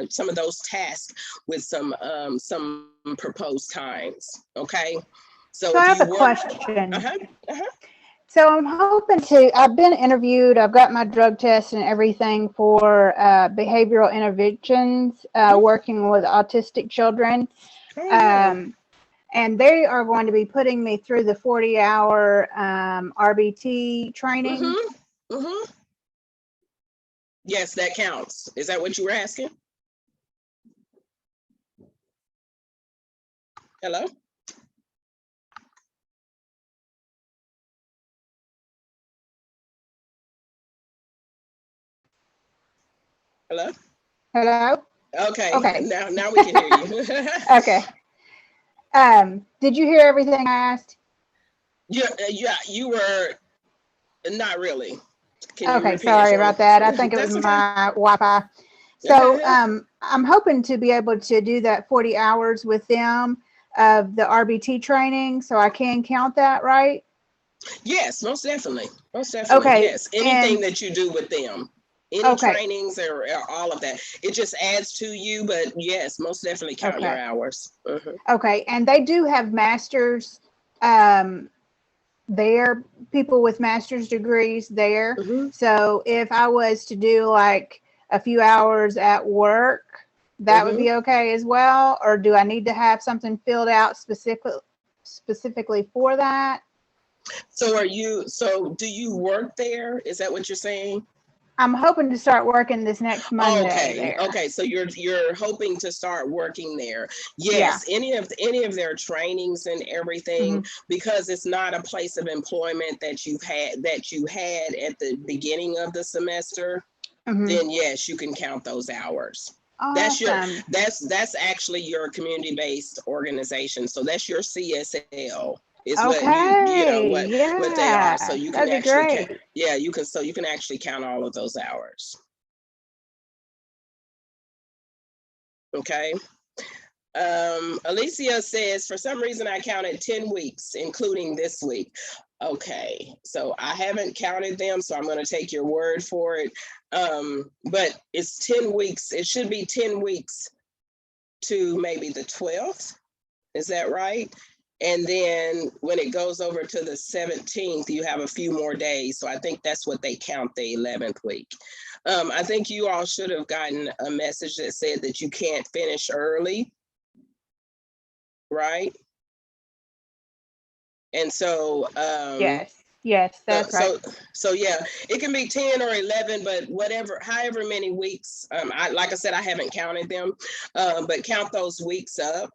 some of those tasks with some proposed times. Okay. So I have a question. Uh-huh. So I'm hoping I've been interviewed, I've got my drug test and everything for behavioral interventions, working with autistic children. And they are going to be putting me through the 40-hour RBT training. Yes, that counts. Is that what you were asking? Hello? Hello? Okay. Okay. Now we can hear you. Okay. Did you hear everything I asked? Yeah, you were not really. Okay, sorry about that. I think it was my Wi-Fi. So I'm hoping to be able to do that 40 hours with them of the RBT training, so I can count that, right? Yes, most definitely. Okay. Yes, anything that you do with them. Any trainings or all of that. It just adds to you, but yes, most definitely count your hours. Okay, and they do have masters there, people with master's degrees there. So if I was to do like a few hours at work, that would be okay as well? Or do I need to have something filled out specifically for that? So do you work there? Is that what you're saying? I'm hoping to start working this next Monday. Okay. So you're hoping to start working there. Yes. Yeah. Any of their trainings and everything, because it's not a place of employment that you had at the beginning of the semester, then yes, you can count those hours. Awesome. That's actually your community-based organization. So that's your CSL. Is what they are. So you can actually you can actually count all of those hours. Okay. Alicia says, for some reason I counted 10 weeks, including this week. Okay, so I haven't counted them, so I'm going to take your word for it. But it's 10 weeks. It should be 10 weeks to maybe the 12th. Is that right? And then when it goes over to the 17th, you have a few more days. So I think that's what they count the 11th week. I think you all should have gotten a message that said that you can't finish early, right? And so, yes, that's right. so yeah, it can be 10 or 11, but however many weeks. Like I said, I haven't counted them, but count those weeks up.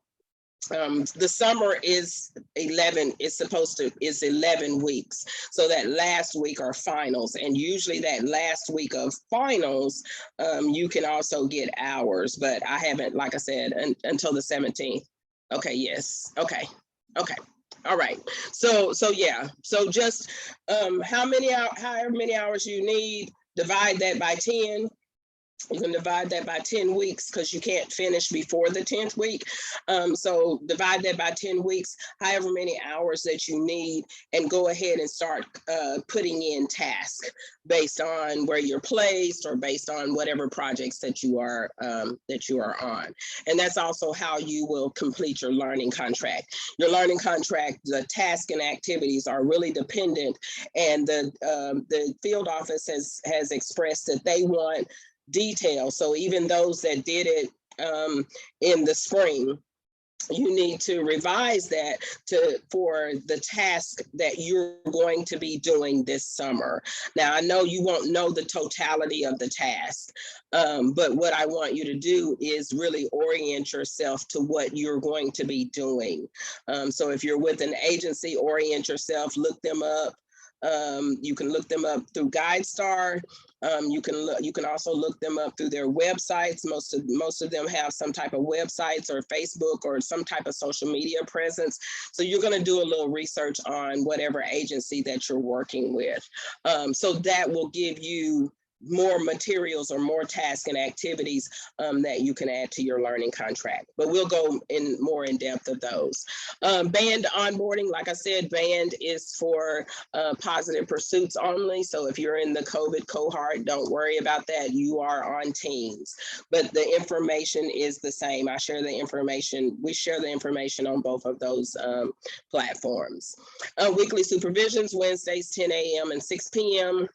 The summer is 11, is 11 weeks. So that last week are finals. And usually that last week of finals, you can also get hours, but I haven't, like I said, until the 17th. Okay, yes, okay. All right, so yeah, so just however many hours you need, divide that by 10. You can divide that by 10 weeks because you can't finish before the 10th week. So divide that by 10 weeks, however many hours that you need, and go ahead and start putting in tasks based on where you're placed or based on whatever projects that you are on. And that's also how you will complete your learning contract. Your learning contract, the tasks and activities are really dependent, and the field office has expressed that they want detail. So even those that did it in the spring, you need to revise that for the task that you're going to be doing this summer. Now, I know you won't know the totality of the task, but what I want you to do is really orient yourself to what you're going to be doing. So if you're with an agency, orient yourself, look them up. You can look them up through GuideStar. You can also look them up through their websites. Most of them have some type of websites or Facebook or some type of social media presence. So you're going to do a little research on whatever agency that you're working with. So that will give you more materials or more tasks and activities that you can add to your learning contract. But we'll go more in depth of those. Band onboarding, like I said, band is for positive pursuits only. So if you're in the COVID cohort, don't worry about that. You are on teams, but the information is the same. We share the information on both of those platforms. Weekly supervisions, Wednesdays, 10 a.m. and 6 p.m.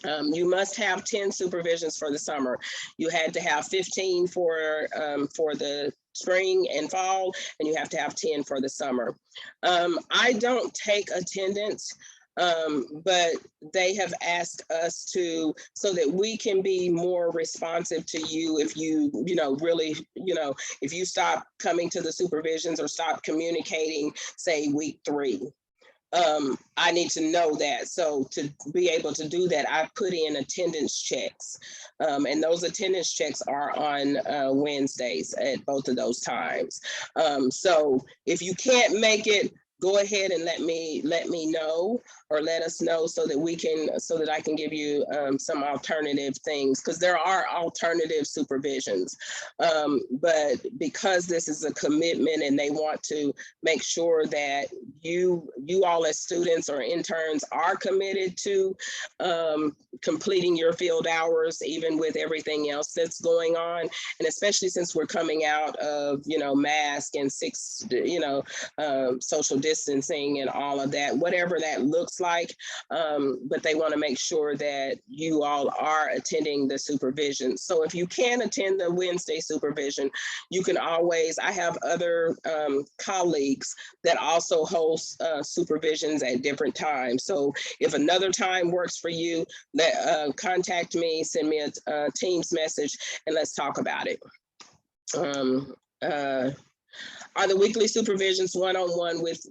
You must have 10 supervisions for the summer. You had to have 15 for the spring and fall, and you have to have 10 for the summer. I don't take attendance, but they have asked us to, so that we can be more responsive to you. If you really, if you stop coming to the supervisions or stop communicating, say week 3. I need to know that. So to be able to do that, I put in attendance checks. And those attendance checks are on Wednesdays at both of those times. So if you can't make it, go ahead and let me know, or let us know, so that I can give you some alternative things, because there are alternative supervisions. But because this is a commitment and they want to make sure that you all as students or interns are committed to completing your field hours, even with everything else that's going on. And especially since we're coming out of, mask and social distancing and all of that, whatever that looks like. But they want to make sure that you all are attending the supervision. So if you can attend the Wednesday supervision, you can always, I have other colleagues that also host supervisions at different times. So if another time works for you, contact me, send me a Teams message, and let's talk about it. Are the weekly supervisions one-on-one with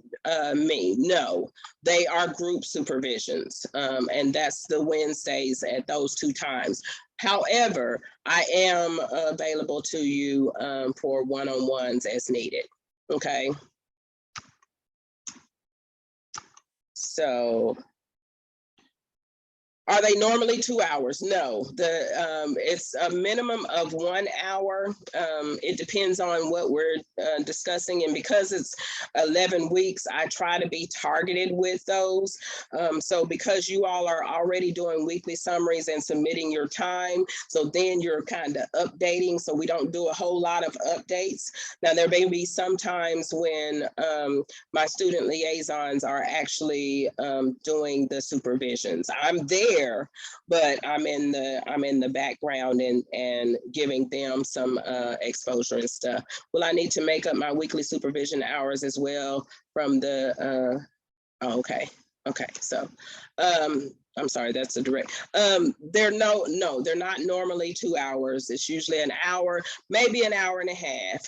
me? No, they are group supervisions, and that's the Wednesdays at those 2 times. However, I am available to you for one-on-ones as needed, okay? So Are they normally 2 hours? No, it's a minimum of 1 hour. It depends on what we're discussing, and because it's 11 weeks, I try to be targeted with those. So because you all are already doing weekly summaries and submitting your time, so then you're kind of updating, so we don't do a whole lot of updates. Now, there may be some times when my student liaisons are actually doing the supervisions. I'm there, but I'm in the background and giving them some exposure and stuff. Well, I need to make up my weekly supervision hours as well from the okay. So I'm sorry, that's a direct. They're not normally 2 hours. It's usually an hour, maybe an hour and a half.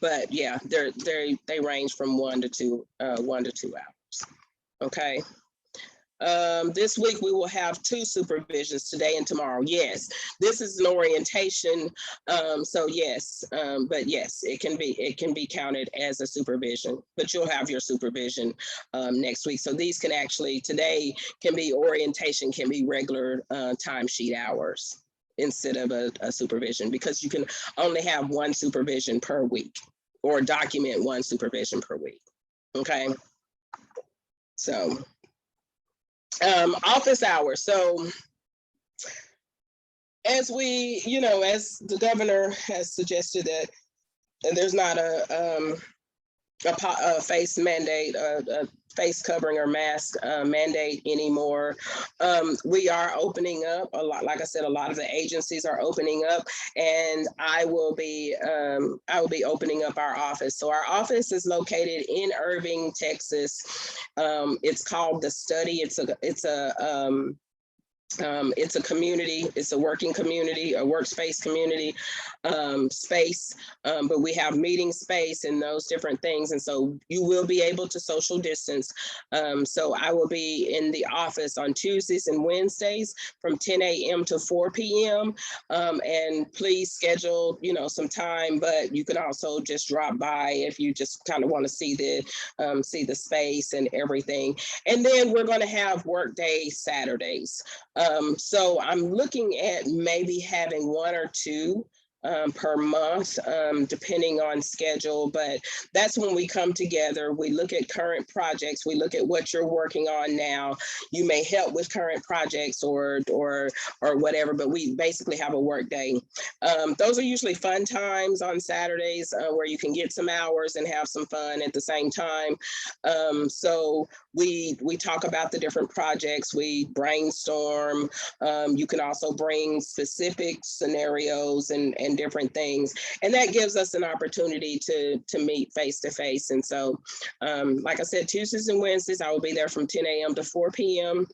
But yeah, they range from 1 to 2 hours. Okay. This week we will have 2 supervisions, today and tomorrow. Yes, this is an orientation. So yes, but yes, it can be counted as a supervision, but you'll have your supervision next week. So these can actually, today can be orientation, can be regular timesheet hours instead of a supervision, because you can only have 1 supervision per week, or document 1 supervision per week. Okay. So office hours. So as the governor has suggested that there's not a face mandate, a face covering or mask mandate anymore. We are opening up a lot. Like I said, a lot of the agencies are opening up, and I will be opening up our office. So our office is located in Irving, Texas. It's called The Study. It's a community, it's a working community, a workspace community space, but we have meeting space and those different things. And so you will be able to social distance. So I will be in the office on Tuesdays and Wednesdays from 10 a.m. to 4 p.m. And please schedule, some time, but you can also just drop by if you just kind of want to see the space and everything. And then we're going to have work day Saturdays. So I'm looking at maybe having 1 or 2 per month, depending on schedule, but that's when we come together. We look at current projects. We look at what you're working on now. You may help with current projects or whatever, but we basically have a work day. Those are usually fun times on Saturdays where you can get some hours and have some fun at the same time. So we talk about the different projects. We brainstorm. You can also bring specific scenarios and different things. And that gives us an opportunity to meet face to face. And so, like I said, Tuesdays and Wednesdays, I will be there from 10 a.m. to 4 p.m.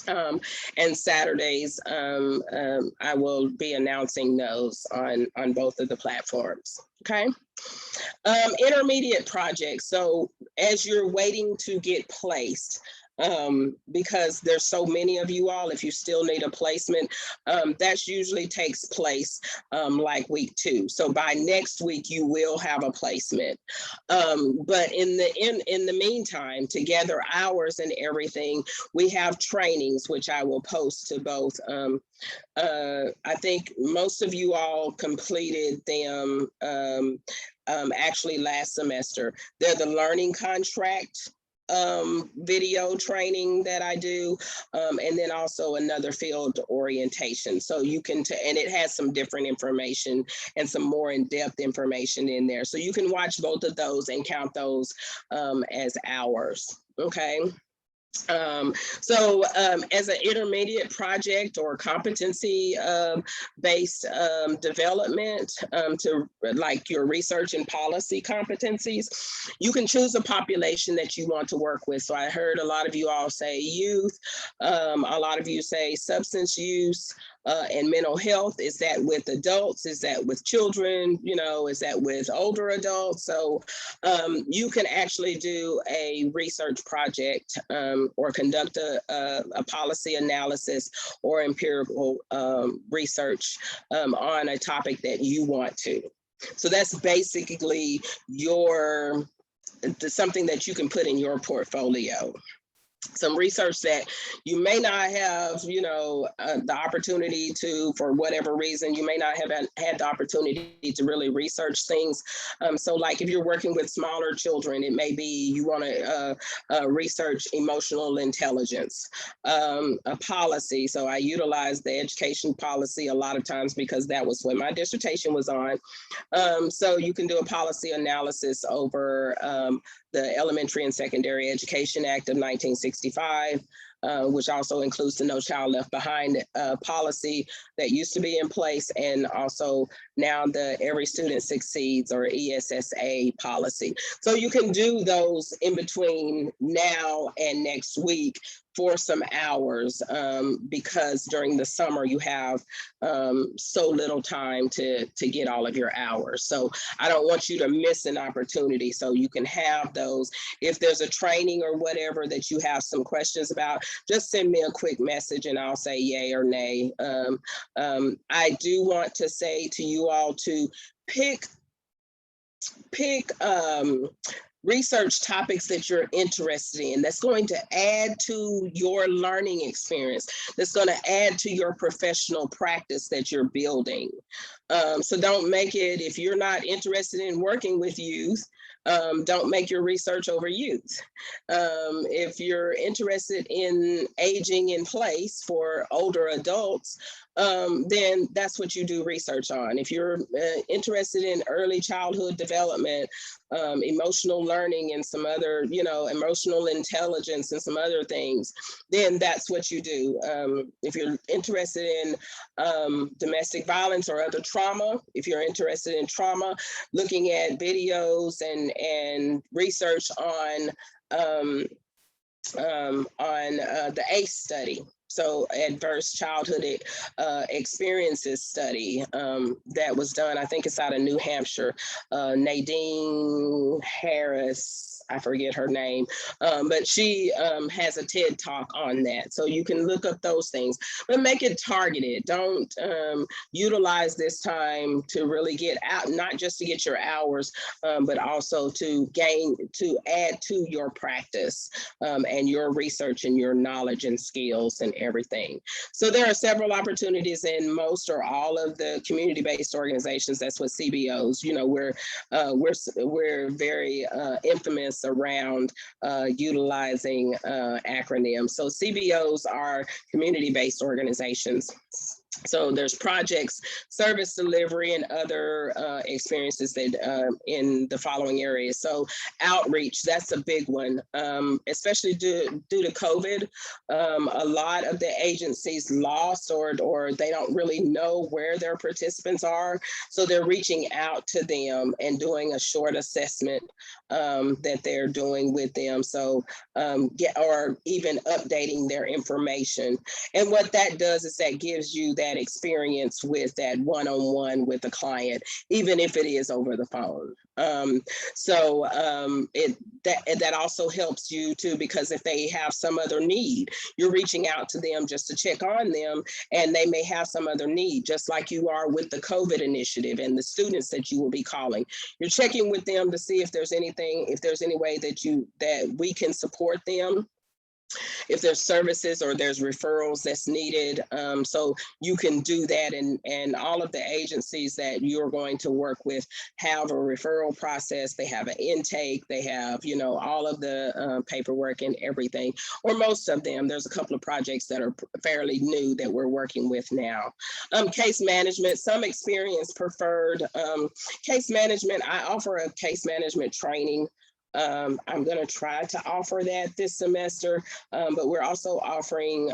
And Saturdays, I will be announcing those on both of the platforms. Okay. Intermediate projects. So as you're waiting to get placed, because there's so many of you all, if you still need a placement, that usually takes place like week 2. So by next week, you will have a placement. But in the meantime, to gather hours and everything, we have trainings, which I will post to both. I think most of you all completed them actually last semester. They're the learning contract video training that I do, and then also another field orientation. So you can, and it has some different information and some more in-depth information in there. So you can watch both of those and count those as hours. Okay. So as an intermediate project or competency based development to like your research and policy competencies, you can choose a population that you want to work with. So I heard a lot of you all say youth, a lot of you say substance use and mental health. Is that with adults? Is that with children? Is that with older adults? So you can actually do a research project or conduct a policy analysis or empirical research on a topic that you want to. So that's basically something that you can put in your portfolio. some research that you may not have, the opportunity to, for whatever reason, you may not have had the opportunity to really research things. So like if you're working with smaller children, it may be you want to research emotional intelligence, a policy. So I utilize the education policy a lot of times because that was what my dissertation was on. So you can do a policy analysis over the Elementary and Secondary Education Act of 1965, which also includes the No Child Left Behind policy that used to be in place, and also now the Every Student Succeeds, or ESSA policy. So you can do those in between now and next week for some hours, because during the summer you have so little time to get all of your hours. So I don't want you to miss an opportunity. So you can have those. If there's a training or whatever that you have some questions about, just send me a quick message and I'll say yay or nay. I do want to say to you all to pick research topics that you're interested in, that's going to add to your learning experience, that's going to add to your professional practice that you're building. So don't make it, if you're not interested in working with youth, don't make your research over youth. If you're interested in aging in place for older adults, then that's what you do research on. If you're interested in early childhood development, emotional learning and some other, emotional intelligence and some other things, then that's what you do. If you're interested in domestic violence or other trauma, if you're interested in trauma, looking at videos and research on the ACE study. So Adverse Childhood Experiences study that was done, I think it's out of New Hampshire. Nadine Harris, I forget her name, but she has a TED Talk on that. So you can look up those things, but make it targeted. Don't utilize this time to really get out, not just to get your hours, but also to add to your practice and your research and your knowledge and skills and everything. So there are several opportunities in most or all of the community-based organizations. That's what CBOs, we're very infamous around utilizing acronyms. So CBOs are community-based organizations. So there's projects, service delivery, and other experiences that in the following areas. So outreach, that's a big one, especially due to COVID. A lot of the agencies lost or they don't really know where their participants are. So they're reaching out to them and doing a short assessment that they're doing with them. So or even updating their information. And what that does is that gives you that experience with that one-on-one with the client, even if it is over the phone. That also helps you too, because if they have some other need, you're reaching out to them just to check on them, and they may have some other need, just like you are with the COVID initiative and the students that you will be calling. You're checking with them to see if there's anything, if there's any way that we can support them, if there's services or there's referrals that's needed. So you can do that, and all of the agencies that you're going to work with have a referral process. They have an intake, they have, all of the paperwork and everything, or most of them. There's a couple of projects that are fairly new that we're working with now. Case management, some experience preferred. Case management, I offer a case management training. I'm going to try to offer that this semester, but we're also offering,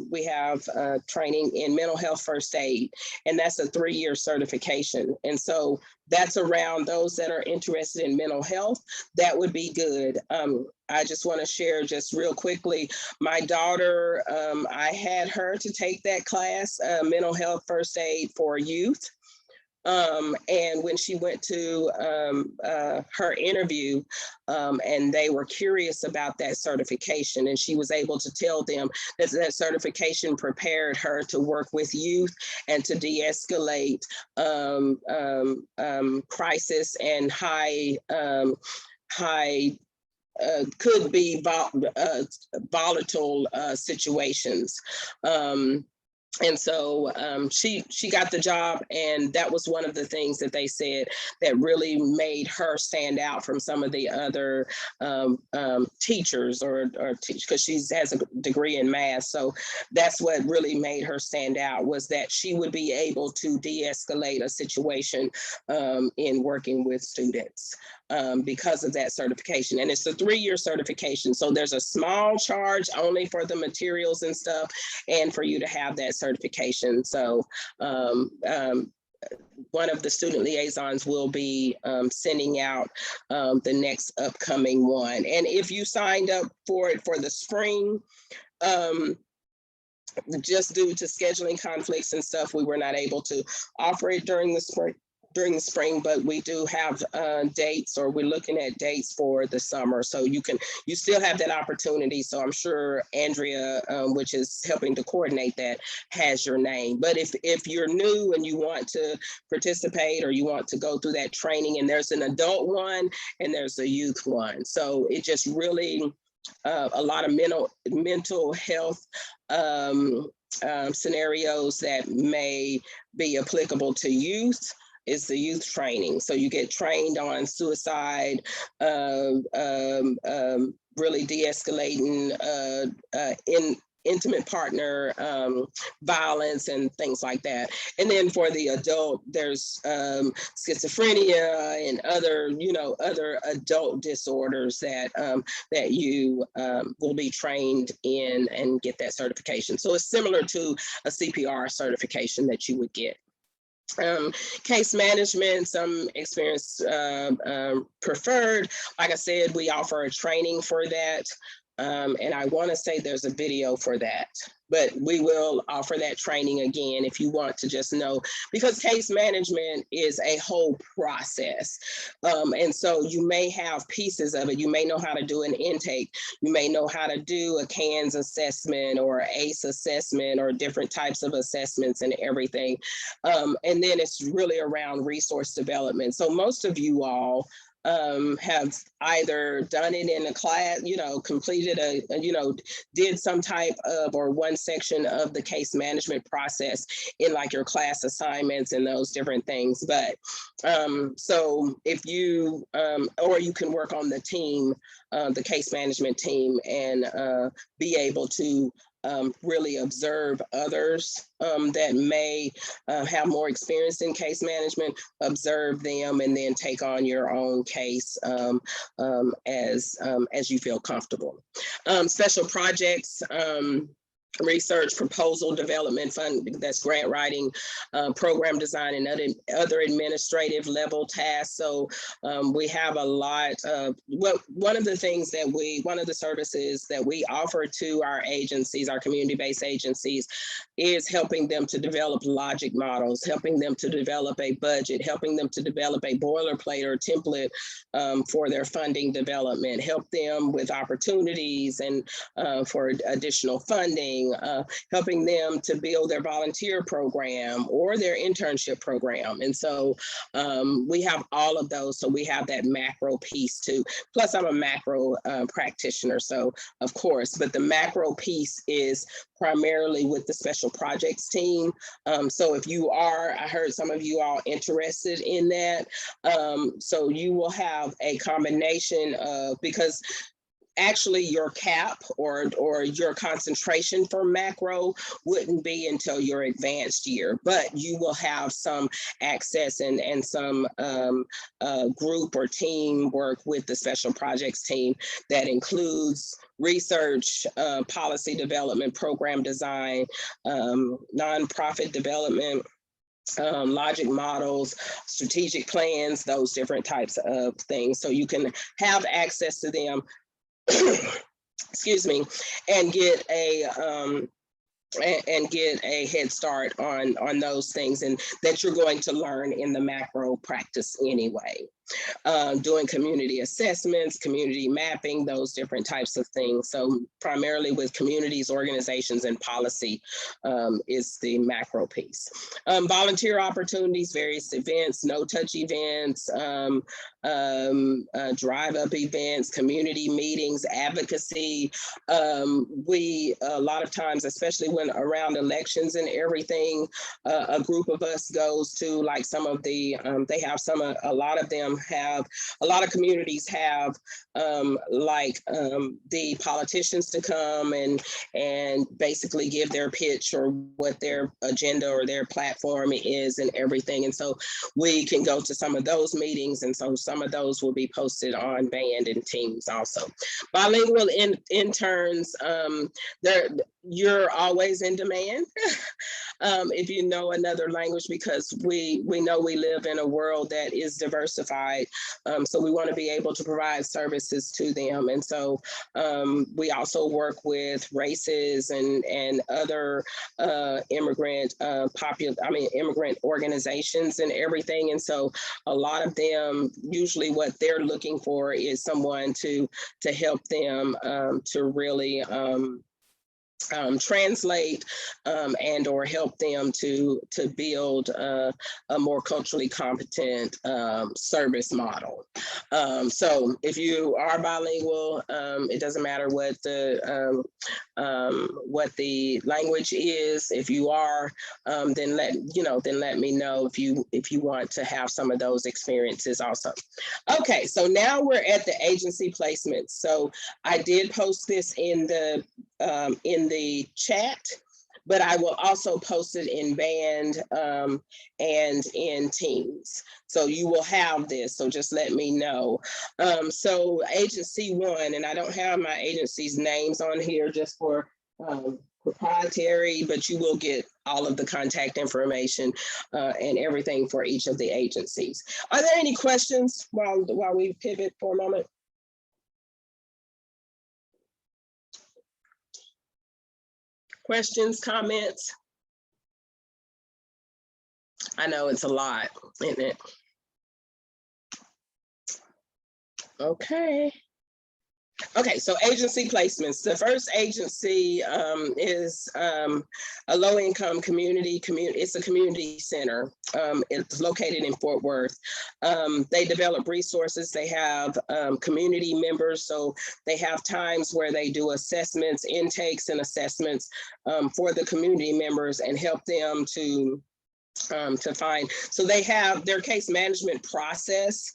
we have training in mental health first aid, and that's a 3-year certification. And so that's around those that are interested in mental health. That would be good. I just want to share just real quickly, my daughter, I had her to take that class, mental health first aid for youth. And when she went to her interview, and they were curious about that certification, and she was able to tell them that that certification prepared her to work with youth and to de-escalate crisis and high could be volatile situations. And so she got the job, and that was one of the things that they said that really made her stand out from some of the other teachers, or because she has a degree in math. So that's what really made her stand out, was that she would be able to de-escalate a situation in working with students because of that certification. And it's a 3-year certification. So there's a small charge only for the materials and stuff, and for you to have that certification. So one of the student liaisons will be sending out the next upcoming one. And if you signed up for it for the spring, just due to scheduling conflicts and stuff, we were not able to offer it during the spring, but we do have dates, or we're looking at dates for the summer. So you still have that opportunity. So I'm sure Andrea, which is helping to coordinate that, has your name. But if you're new and you want to participate, or you want to go through that training, and there's an adult one and there's a youth one. So it just really, a lot of mental health scenarios that may be applicable to youth is the youth training. So you get trained on suicide, really de-escalating intimate partner violence and things like that. And then for the adult, there's schizophrenia and other adult disorders that that you will be trained in and get that certification. So it's similar to a CPR certification that you would get. Case management, some experience preferred. Like I said, we offer a training for that. And I want to say there's a video for that, but we will offer that training again if you want to just know, because case management is a whole process. And so you may have pieces of it. You may know how to do an intake. You may know how to do a CANS assessment or ACE assessment, or different types of assessments and everything. And then it's really around resource development. So most of you all have either done it in a class, completed did some type of, or one section of the case management process in like your class assignments and those different things. But so if you, or you can work on the team, the case management team, and be able to really observe others that may have more experience in case management, observe them, and then take on your own case as you feel comfortable. Special projects, research, proposal development, fund, that's grant writing, program design, and other administrative level tasks. So we have a lot of, one of the services that we offer to our agencies, our community-based agencies, is helping them to develop logic models, helping them to develop a budget, helping them to develop a boilerplate or template for their funding development, help them with opportunities and for additional funding, helping them to build their volunteer program or their internship program. And so we have all of those. So we have that macro piece too. Plus I'm a macro practitioner, so of course, but the macro piece is primarily with the special projects team. So if you are, I heard some of you all interested in that. So you will have a combination of, because actually your cap or your concentration for macro wouldn't be until your advanced year, but you will have some access and some group or team work with the special projects team that includes research, policy development, program design, nonprofit development, logic models, strategic plans, those different types of things. So you can have access to them excuse me, and get a head start on those things, and that you're going to learn in the macro practice anyway. doing community assessments, community mapping, those different types of things. So primarily with communities, organizations, and policy is the macro piece. Volunteer opportunities, various events, no-touch events, drive-up events, community meetings, advocacy. We, a lot of times, especially when around elections and everything, a group of us goes to like some of the, a lot of them have, a lot of communities have the politicians to come and basically give their pitch or what their agenda or their platform is and everything. And so we can go to some of those meetings. And so some of those will be posted on Band and Teams also. Bilingual interns, you're always in demand if you know another language, because we know we live in a world that is diversified. So we want to be able to provide services to them. And so we also work with races and other immigrant organizations and everything. And so a lot of them, usually what they're looking for is someone to help them to really translate and or help them to build a more culturally competent service model. So if you are bilingual, it doesn't matter what the language is. If you are, then let me know if you want to have some of those experiences also. Okay, so now we're at the agency placements. So I did post this in the chat, but I will also post it in Band and in Teams. So you will have this, so just let me know. So agency one, and I don't have my agency's names on here just for proprietary, but you will get all of the contact information and everything for each of the agencies. Are there any questions while we pivot for a moment? Questions, comments? I know it's a lot, isn't it? Okay, so agency placements. The first agency is a low-income community. It's a community center. It's located in Fort Worth. They develop resources. They have community members, so they have times where they do assessments, intakes and assessments for the community members and help them to find. So they have their case management process.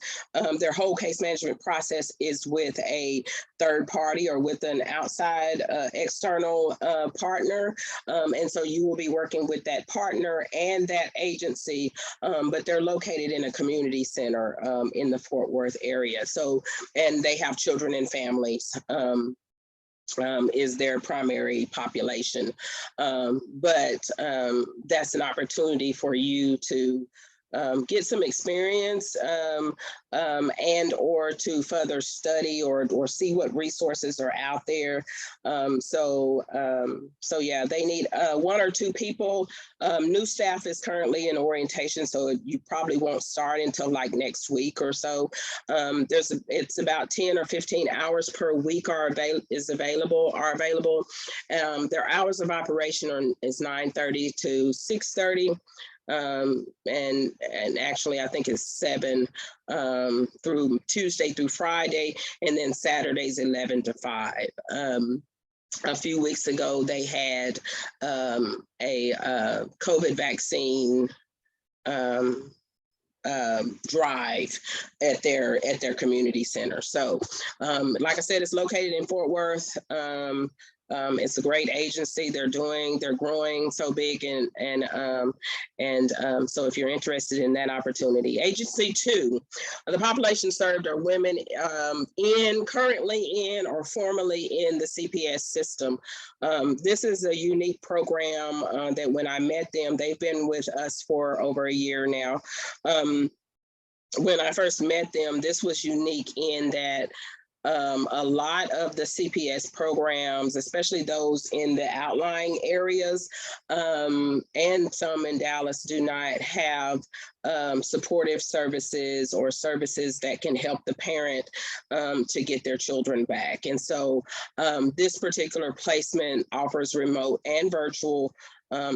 Their whole case management process is with a third party or with an outside external partner. And so you will be working with that partner and that agency, but they're located in a community center in the Fort Worth area. So, and they have children and families. Is their primary population. But that's an opportunity for you to get some experience and or to further study or see what resources are out there. So yeah, they need one or two people. New staff is currently in orientation, so you probably won't start until like next week or so. It's about 10 or 15 hours per week are available. Their hours of operation is 9:30 to 6:30. And actually I think it's 7 through Tuesday through Friday, and then Saturdays 11 to 5. A few weeks ago they had a COVID vaccine drive at their community center. So like I said, it's located in Fort Worth. It's a great agency. They're growing so big, and so if you're interested in that opportunity. Agency 2, the population served are women currently in or formerly in the CPS system. This is a unique program that when I met them, they've been with us for over a year now. When I first met them, this was unique in that a lot of the CPS programs, especially those in the outlying areas, and some in Dallas, do not have supportive services or services that can help the parent to get their children back. And so this particular placement offers remote and virtual,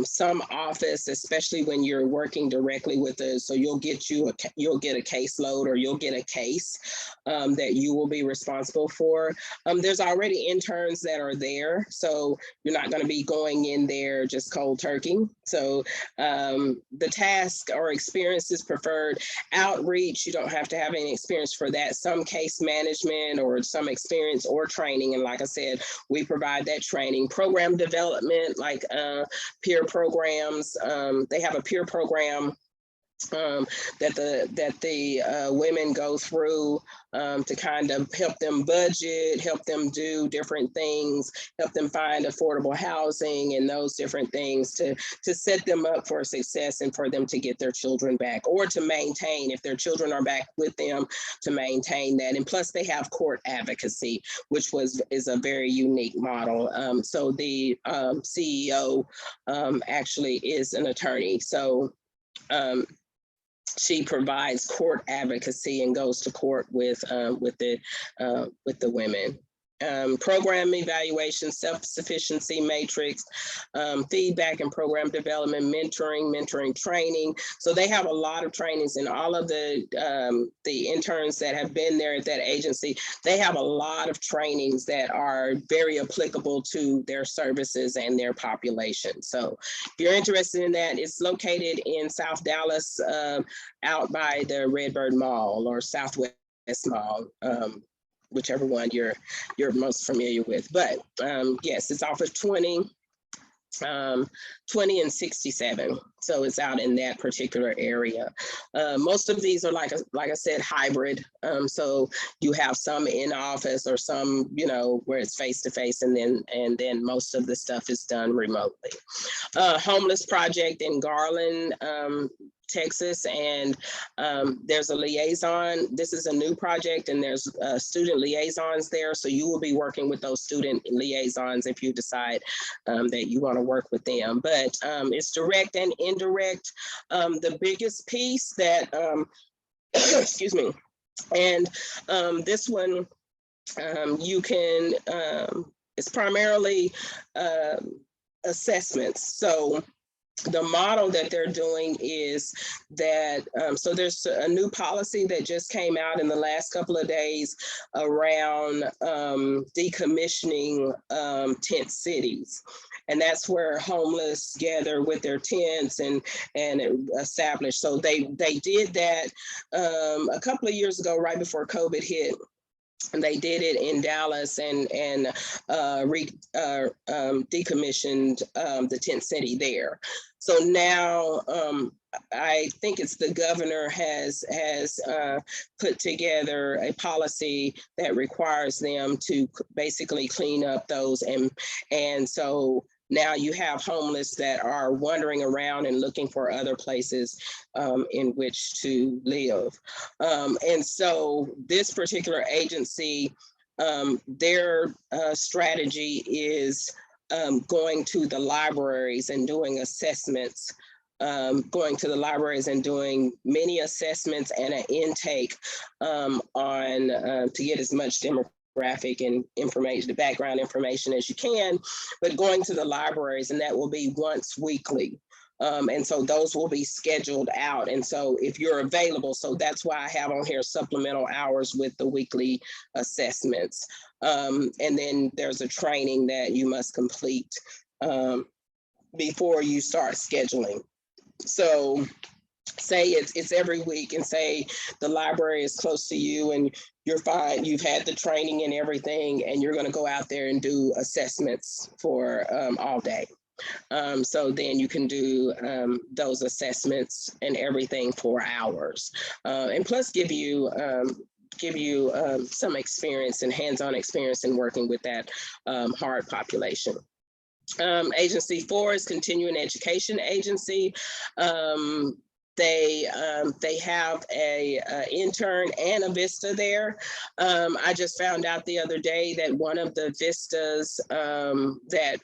some office, especially when you're working directly with us. So you'll get a caseload, or you'll get a case that you will be responsible for. There's already interns that are there, so you're not going to be going in there just cold turkey. So the task or experience is preferred. Outreach, you don't have to have any experience for that. Some case management or some experience or training. And like I said, we provide that training. Program development, like peer programs. They have a peer program that the women go through to kind of help them budget, help them do different things, help them find affordable housing and those different things to set them up for success and for them to get their children back, or to maintain, if their children are back with them, to maintain that. And plus they have court advocacy, which is a very unique model. So the CEO actually is an attorney. So she provides court advocacy and goes to court with the women. Program evaluation, self-sufficiency matrix, feedback and program development, mentoring training. So they have a lot of trainings, and all of the interns that have been there at that agency, they have a lot of trainings that are very applicable to their services and their population. So if you're interested in that, it's located in South Dallas, out by the Redbird Mall or Southwest Mall. Whichever one you're most familiar with. But yes, it's off of 20 and 67. So it's out in that particular area. Most of these are, like I said, hybrid. So you have some in office or some, where it's face-to-face, and then most of the stuff is done remotely. Homeless project in Garland, Texas, and there's a liaison. This is a new project, and there's student liaisons there. So you will be working with those student liaisons if you decide that you want to work with them. But it's direct and indirect. The biggest piece that, excuse me, and this one, you can, it's primarily assessments. So the model that they're doing is that, so there's a new policy that just came out in the last couple of days around decommissioning tent cities. And that's where homeless gather with their tents and establish. So they did that a couple of years ago, right before COVID hit. And they did it in Dallas and decommissioned the tent city there. So now I think it's the governor has put together a policy that requires them to basically clean up those, and so now you have homeless that are wandering around and looking for other places in which to live. And so this particular agency, their strategy is going to the libraries and doing assessments, going to the libraries and doing many assessments and an intake on to get as much demographic and information, the background information as you can, but going to the libraries, and that will be once weekly. And so those will be scheduled out. And so if you're available, so that's why I have on here supplemental hours with the weekly assessments. And then there's a training that you must complete before you start scheduling. So say it's every week, and say the library is close to you and you're fine, you've had the training and everything, and you're going to go out there and do assessments for all day. So then you can do those assessments and everything for hours, and plus give you some experience and hands-on experience in working with that hard population. Agency 4 is continuing education agency. they have a intern and a Vista there. I just found out the other day that one of the Vistas that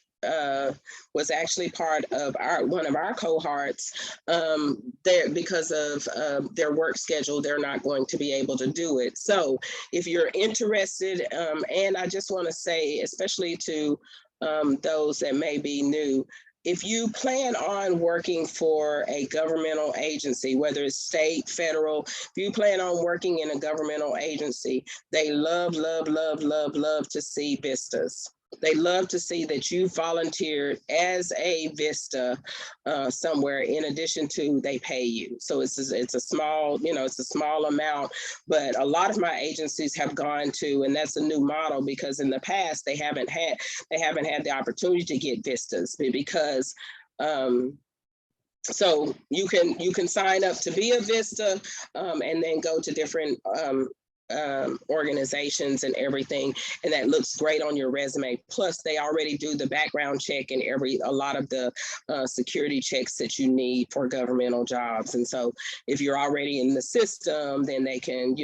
was actually part of one of our cohorts, there, because of their work schedule, they're not going to be able to do it. So if you're interested, and I just want to say, especially to those that may be new, if you plan on working for a governmental agency, whether it's state, federal, if you plan on working in a governmental agency, they love to see Vistas. They love to see that you volunteered as a Vista somewhere, in addition to they pay you. So it's a small, it's a small amount, but a lot of my agencies have gone to, and that's a new model, because in the past they haven't had the opportunity to get Vistas, because so you can sign up to be a Vista and then go to different organizations and everything, and that looks great on your resume. Plus they already do the background check and a lot of the security checks that you need for governmental jobs. And so if you're already in the system, then they can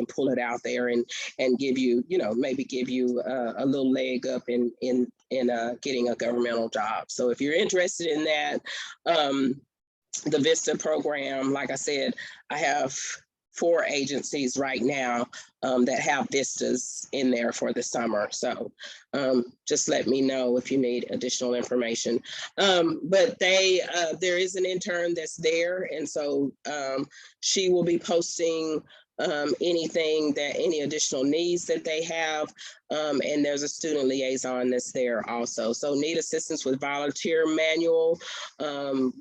pull it out there and give you, maybe give you a little leg up in getting a governmental job. So if you're interested in that, the Vista program, like I said, I have 4 agencies right now that have Vistas in there for the summer. So just let me know if you need additional information. But there is an intern that's there. And so she will be posting any additional needs that they have. And there's a student liaison that's there also. So need assistance with volunteer manual.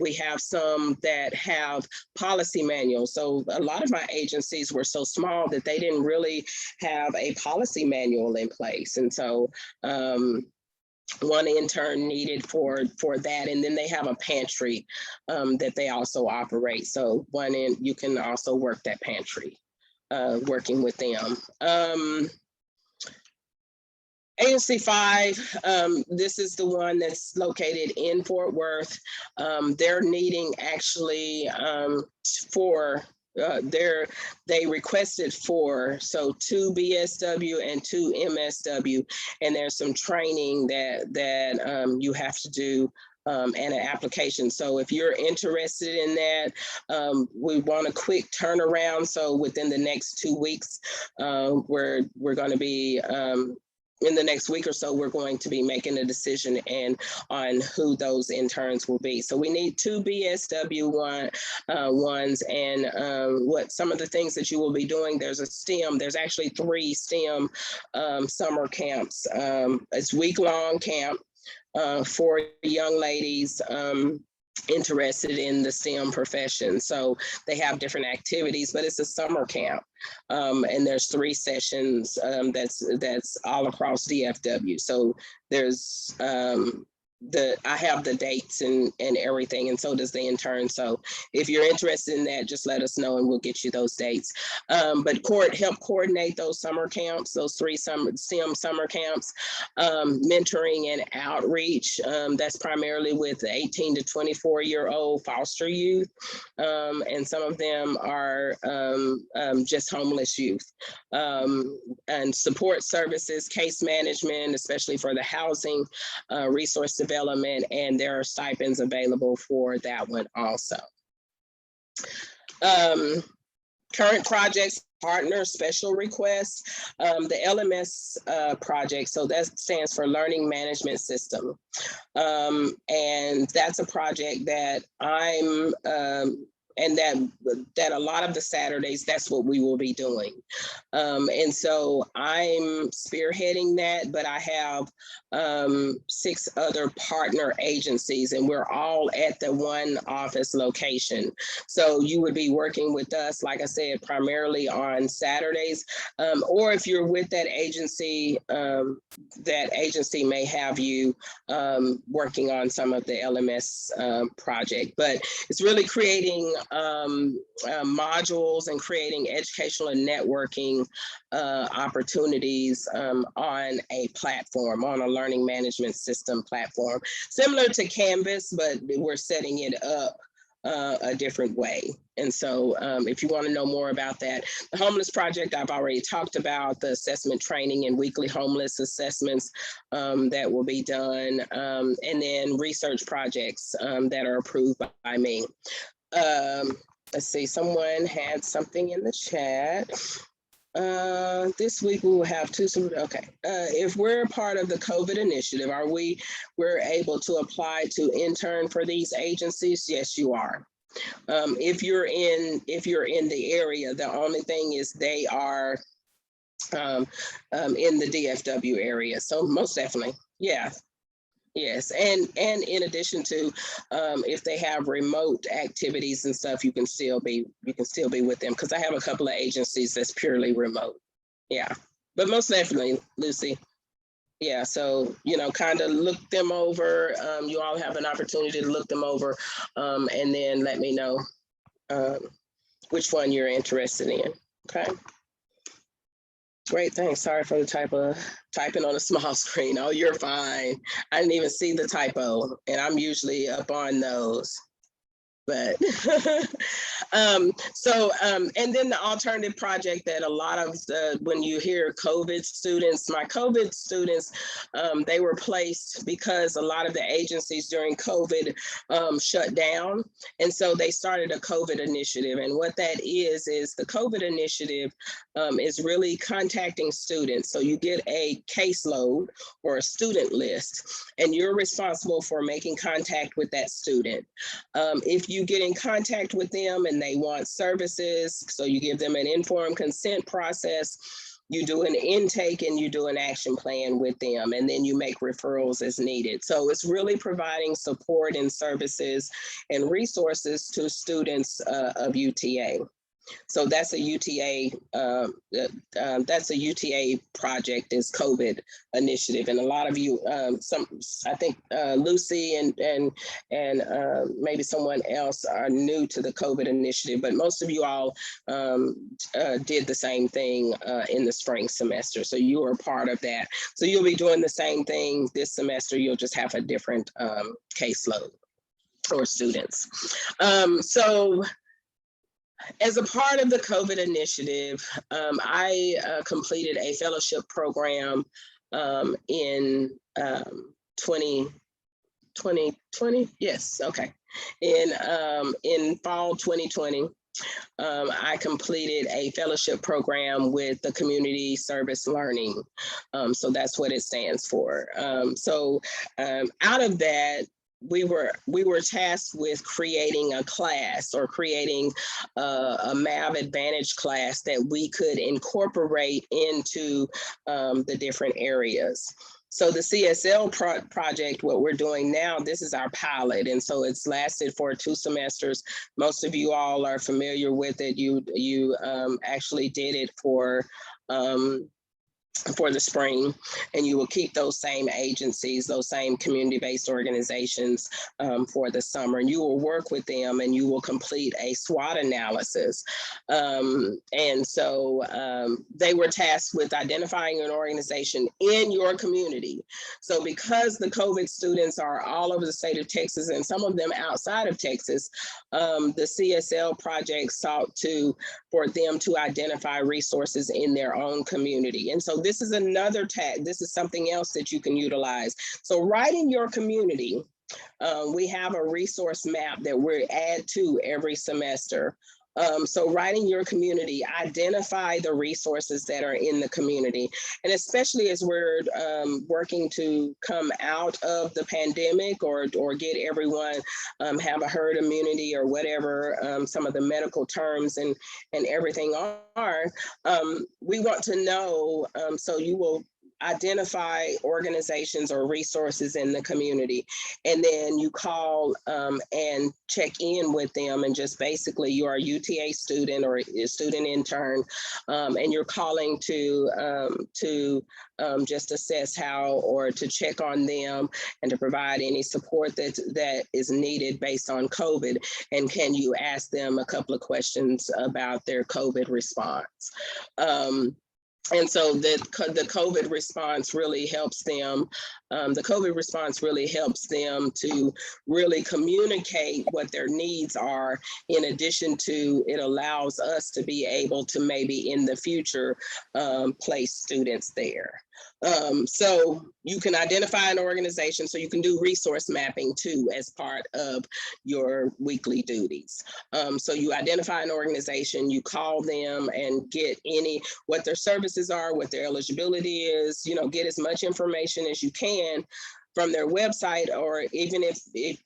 We have some that have policy manuals. So a lot of my agencies were so small that they didn't really have a policy manual in place. And so one intern needed for that. And then they have a pantry that they also operate. So you can also work that pantry, working with them. Agency 5, this is the one that's located in Fort Worth. They're needing actually they requested 4, so 2 BSW and 2 MSW, and there's some training that you have to do and an application. So if you're interested in that, we want a quick turnaround. So within the next 2 weeks, we're going to be in the next week or so, we're going to be making a decision on who those interns will be. So we need 2 BSW ones, and what some of the things that you will be doing. There's actually 3 STEM summer camps. It's week-long camp for young ladies interested in the STEM profession. So they have different activities, but it's a summer camp. And there's 3 sessions that's all across DFW. So there's I have the dates and everything, and so does the intern. So if you're interested in that, just let us know and we'll get you those dates. But help coordinate those summer camps, those 3 STEM summer camps, mentoring and outreach. That's primarily with 18 to 24-year-old foster youth, and some of them are just homeless youth. And support services, case management, especially for the housing, resource development, and there are stipends available for that one also. Current projects, partner special requests, the LMS project, so that stands for Learning Management System. And that's a project that and that a lot of the Saturdays, that's what we will be doing. And so I'm spearheading that, but I have 6 other partner agencies, and we're all at the one office location. So you would be working with us, like I said, primarily on Saturdays, or if you're with that agency may have you working on some of the LMS project. But it's really creating modules and creating educational and networking opportunities on a platform, on a learning management system platform, similar to Canvas, but we're setting it up a different way. And so if you want to know more about that, the homeless project I've already talked about, the assessment training and weekly homeless assessments that will be done, and then research projects that are approved by me. Let's see, someone had something in the chat. This week we will have two, okay. If we're part of the COVID initiative, we're able to apply to intern for these agencies? Yes, you are. If you're in the area, the only thing is they are in the DFW area. So most definitely, yeah. Yes, and in addition to if they have remote activities and stuff, you can still be with them, because I have a couple of agencies that's purely remote. Yeah, but most definitely, Lucy. Yeah, so kind of look them over. You all have an opportunity to look them over, and then let me know which one you're interested in. Okay. Great, thanks. Sorry for the typing on a small screen. Oh, you're fine. I didn't even see the typo, and I'm usually up on those. But and then the alternative project that a lot of when you hear COVID students, my COVID students, they were placed because a lot of the agencies during COVID shut down. And so they started a COVID initiative. And what that is the COVID initiative is really contacting students. So you get a caseload or a student list, and you're responsible for making contact with that student. If you get in contact with them and they want services, so you give them an informed consent process, you do an intake and you do an action plan with them, and then you make referrals as needed. So it's really providing support and services and resources to students of UTA. So that's a UTA. That's a UTA project, is COVID initiative, and a lot of you, I think Lucy and maybe someone else are new to the COVID initiative, but most of you all did the same thing in the spring semester. So you are part of that. So you'll be doing the same thing this semester. You'll just have a different caseload or students. So as a part of the COVID initiative, I completed a fellowship program in 2020. Yes, okay. In fall 2020, I completed a fellowship program with the Community Service Learning. So that's what it stands for. Out of that, we were tasked with creating a class, or creating a MAV Advantage class that we could incorporate into the different areas. So the CSL project, what we're doing now, this is our pilot. And so it's lasted for 2 semesters. Most of you all are familiar with it. You actually did it for the spring, and you will keep those same agencies, those same community-based organizations for the summer, and you will work with them, and you will complete a SWOT analysis. And so they were tasked with identifying an organization in your community. So because the COVID students are all over the state of Texas, and some of them outside of Texas, the CSL project sought for them to identify resources in their own community. And so this is another tag. This is something else that you can utilize. So right in your community, we have a resource map that we add to every semester. So right in your community, identify the resources that are in the community. And especially as we're working to come out of the pandemic, or get everyone have a herd immunity, or whatever some of the medical terms and everything are, we want to know, so you will identify organizations or resources in the community, and then you call and check in with them, and just basically you are a UTA student or a student intern, and you're calling to just assess how, or to check on them, and to provide any support that is needed based on COVID. And can you ask them a couple of questions about their COVID response? And so the COVID response really helps them. The COVID response really helps them to really communicate what their needs are. In addition to, it allows us to be able to maybe in the future place students there. So you can identify an organization, so you can do resource mapping too as part of your weekly duties. So you identify an organization, you call them and get what their services are, what their eligibility is, get as much information as you can from their website, or even if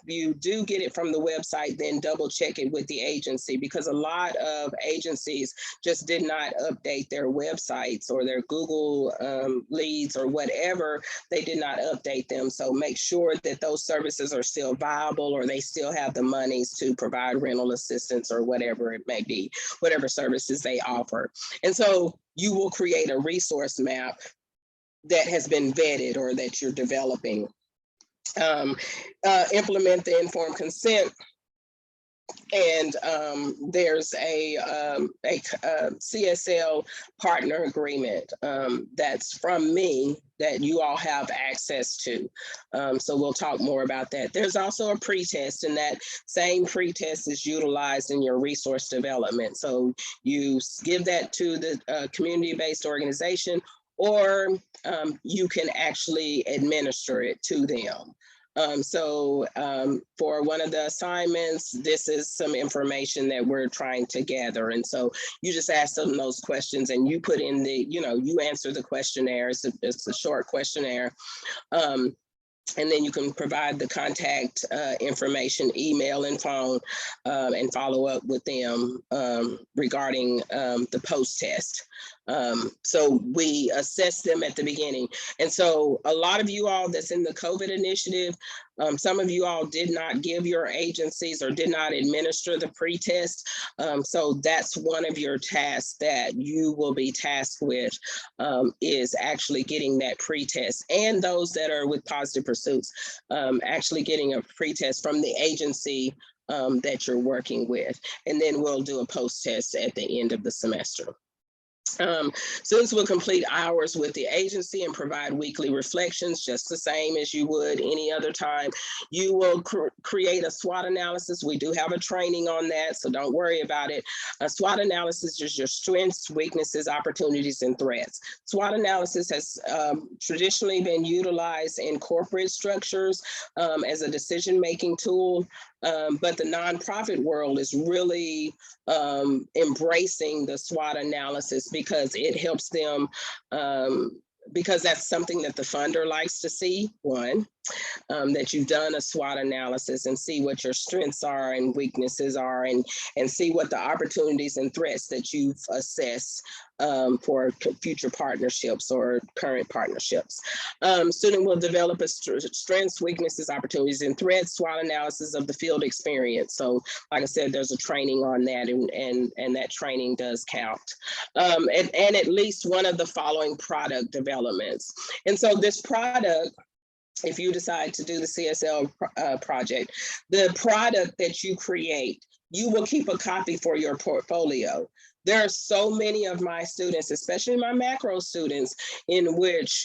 you do get it from the website, then double check it with the agency, because a lot of agencies just did not update their websites or their Google leads or whatever. They did not update them. So make sure that those services are still viable, or they still have the monies to provide rental assistance or whatever it may be, whatever services they offer. And so you will create a resource map that has been vetted or that you're developing. Implement the informed consent. And there's a CSL partner agreement that's from me that you all have access to. So we'll talk more about that. There's also a pretest, and that same pretest is utilized in your resource development. So you give that to the community-based organization, or you can actually administer it to them. For one of the assignments, this is some information that we're trying to gather. And so you just ask them those questions, and you put in you answer the questionnaire. It's a short questionnaire. And then you can provide the contact information, email and phone, and follow up with them regarding the post-test. So we assess them at the beginning. And so a lot of you all that's in the COVID initiative, some of you all did not give your agencies or did not administer the pre-test. So that's one of your tasks that you will be tasked with, is actually getting that pre-test. And those that are with Positive Pursuits, actually getting a pre-test from the agency that you're working with. And then we'll do a post-test at the end of the semester. Students will complete hours with the agency and provide weekly reflections, just the same as you would any other time. You will create a SWOT analysis. We do have a training on that, so don't worry about it. A SWOT analysis is your strengths, weaknesses, opportunities, and threats. SWOT analysis has traditionally been utilized in corporate structures as a decision-making tool. But the nonprofit world is really embracing the SWOT analysis, because it helps them, because that's something that the funder likes to see, one, that you've done a SWOT analysis and see what your strengths are and weaknesses are, and see what the opportunities and threats that you've assessed for future partnerships or current partnerships. Student will develop a strengths, weaknesses, opportunities, and threats SWOT analysis of the field experience. So like I said, there's a training on that, and that training does count. And at least one of the following product developments. And so this product, if you decide to do the CSL project, the product that you create, you will keep a copy for your portfolio. There are so many of my students, especially my macro students, in which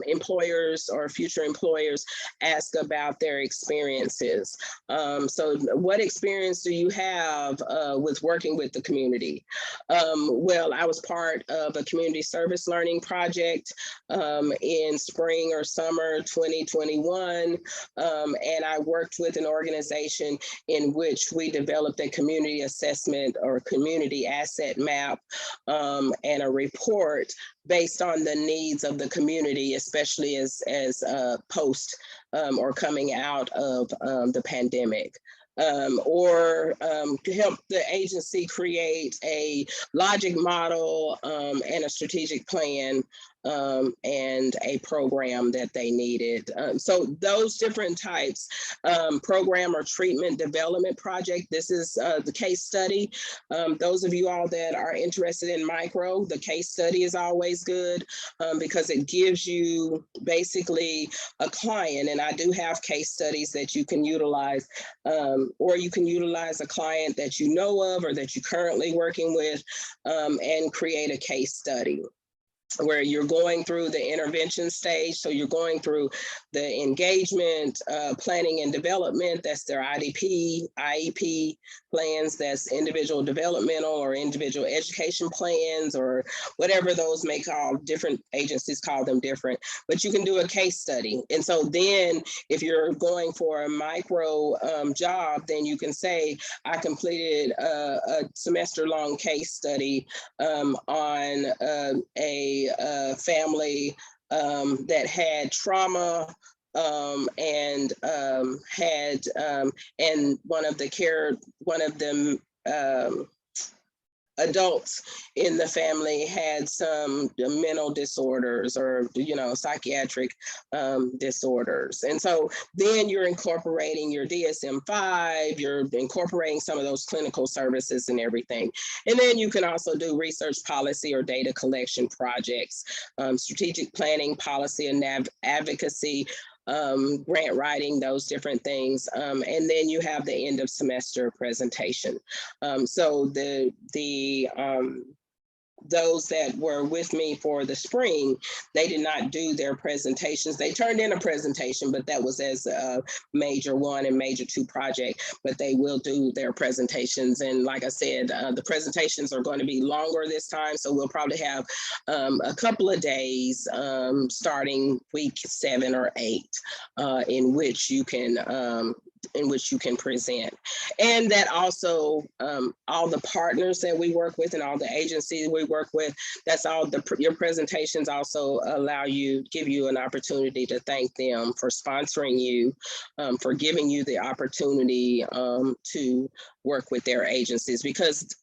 employers or future employers ask about their experiences. So what experience do you have with working with the community? Well, I was part of a community service learning project in spring or summer 2021. And I worked with an organization in which we developed a community assessment or community asset map and a report based on the needs of the community, especially as post or coming out of the pandemic. Or to help the agency create a logic model and a strategic plan and a program that they needed. So those different types, program or treatment development project, this is the case study. Those of you all that are interested in micro, the case study is always good because it gives you basically a client, and I do have case studies that you can utilize, or you can utilize a client that you know of or that you're currently working with, and create a case study where you're going through the intervention stage. So you're going through the engagement, planning and development, that's their IEP plans, that's individual developmental or individual education plans, or whatever those may call, different agencies call them different, but you can do a case study. And so then if you're going for a micro job, then you can say, I completed a semester-long case study on a family that had trauma and had and one of them adults in the family had some mental disorders or, psychiatric disorders. And so then you're incorporating your DSM-5, you're incorporating some of those clinical services and everything. And then you can also do research policy or data collection projects, strategic planning, policy and advocacy, grant writing, those different things. And then you have the end of semester presentation. So those that were with me for the spring, they did not do their presentations. They turned in a presentation, but that was as a major 1 and major 2 project, but they will do their presentations. And like I said, the presentations are going to be longer this time. So we'll probably have a couple of days starting week 7 or 8 in which you can present. And that also all the partners that we work with and all the agencies we work with, that's all your presentations also give you an opportunity to thank them for sponsoring you, for giving you the opportunity to work with their agencies, because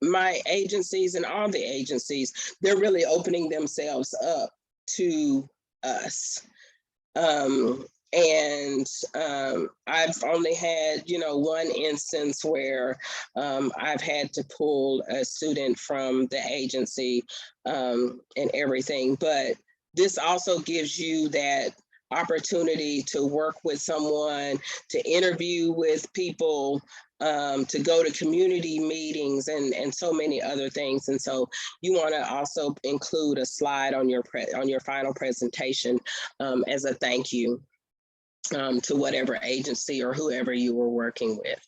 my agencies and all the agencies, they're really opening themselves up to us. And I've only had, one instance where I've had to pull a student from the agency and everything. But this also gives you that opportunity to work with someone, to interview with people, to go to community meetings and so many other things. And so you want to also include a slide on your final presentation as a thank you to whatever agency or whoever you were working with.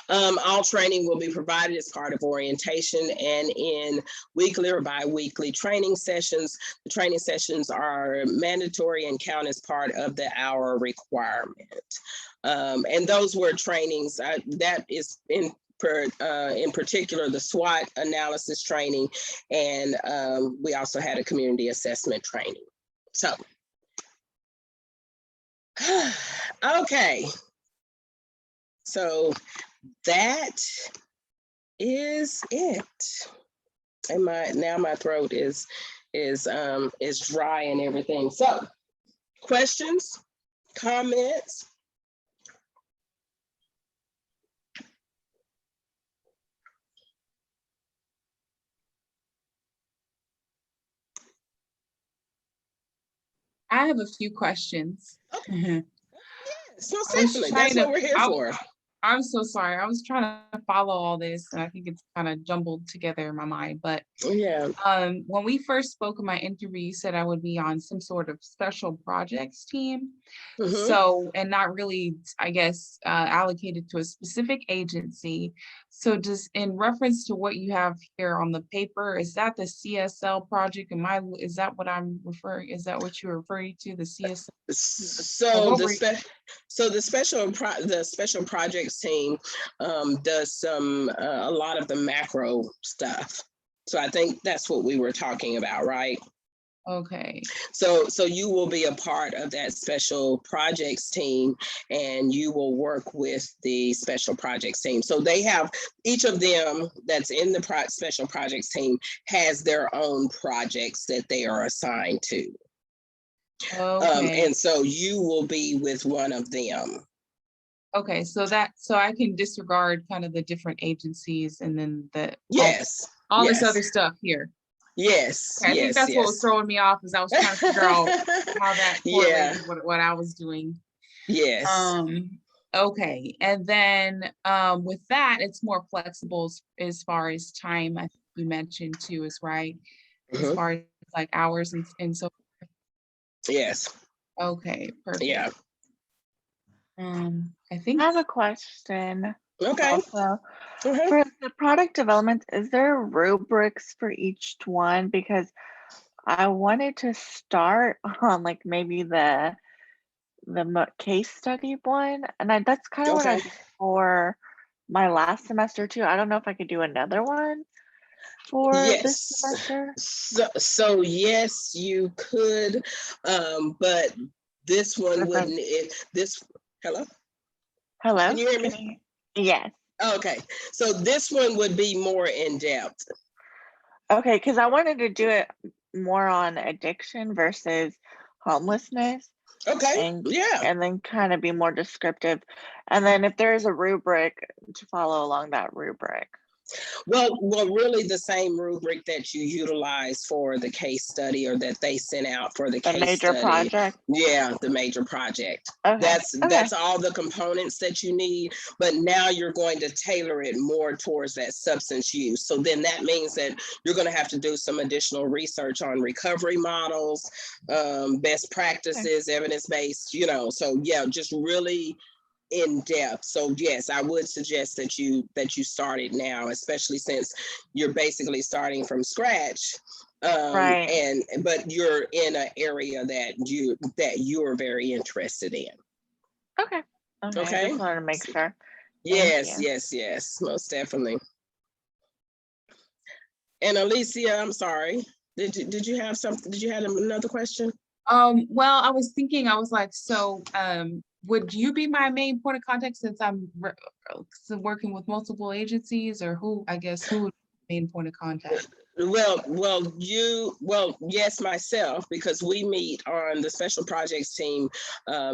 All training will be provided as part of orientation and in weekly or bi-weekly training sessions. The training sessions are mandatory and count as part of the hour requirement. And those were trainings that is in particular the SWOT analysis training, and we also had a community assessment training. So okay, so that is it. And my throat is dry and everything. So questions, comments? I have a few questions. Okay. So certainly, that's what we're here for. I'm so sorry. I was trying to follow all this, and I think it's kind of jumbled together in my mind. But yeah, when we first spoke in my interview, you said I would be on some sort of special projects team. Mm-hmm. So, and not really, I guess, allocated to a specific agency. So just in reference to what you have here on the paper, is that the CSL project? Is that what I'm referring? Is that what you're referring to, the CSL? So the special projects team does a lot of the macro stuff. So I think that's what we were talking about, right? Okay. So you will be a part of that special projects team, and you will work with the special projects team. So they have, each of them that's in the special projects team has their own projects that they are assigned to. Okay. And so you will be with one of them. Okay, so I can disregard kind of the different agencies and then Yes. all yes. this other stuff here. Yes. Okay, I think that's what was throwing me off, is I was trying to figure out how that correlated with what I was doing. Yes. Okay, and then with that, it's more flexible as far as time. I think you mentioned too, is right, as far as like hours and so. Yes. Okay, perfect. Yeah. I think I have a question. Okay. Also, for the product development, is there rubrics for each one? Because I wanted to start on like maybe the case study one, and that's kind of what I did for my last semester too. I don't know if I could do another one for this semester. So yes, you could, but this one wouldn't. Hello. Hello. Can you hear me? Yes. Okay, so this one would be more in depth. Okay, because I wanted to do it more on addiction versus homelessness. Okay. And then kind of be more descriptive. And then if there's a rubric, to follow along that rubric. Well, really the same rubric that you utilize for the case study, or that they sent out for the case major study. Project? Yeah, the major project. Okay. That's all the components that you need, but now you're going to tailor it more towards that substance use. So then that means that you're going to have to do some additional research on recovery models, best practices, evidence-based, so yeah, just really in depth. So yes, I would suggest that you start it now, especially since you're basically starting from scratch. Right. But you're in an area that you're very interested in. Okay. I just wanted to make sure. Yes, most definitely. And Alicia, I'm sorry. Did you have something? Did you have another question? Well, I was thinking, I was like, so would you be my main point of contact, since I'm working with multiple agencies, or who would be the main point of contact? Well, yes, myself, because we meet on the special projects team,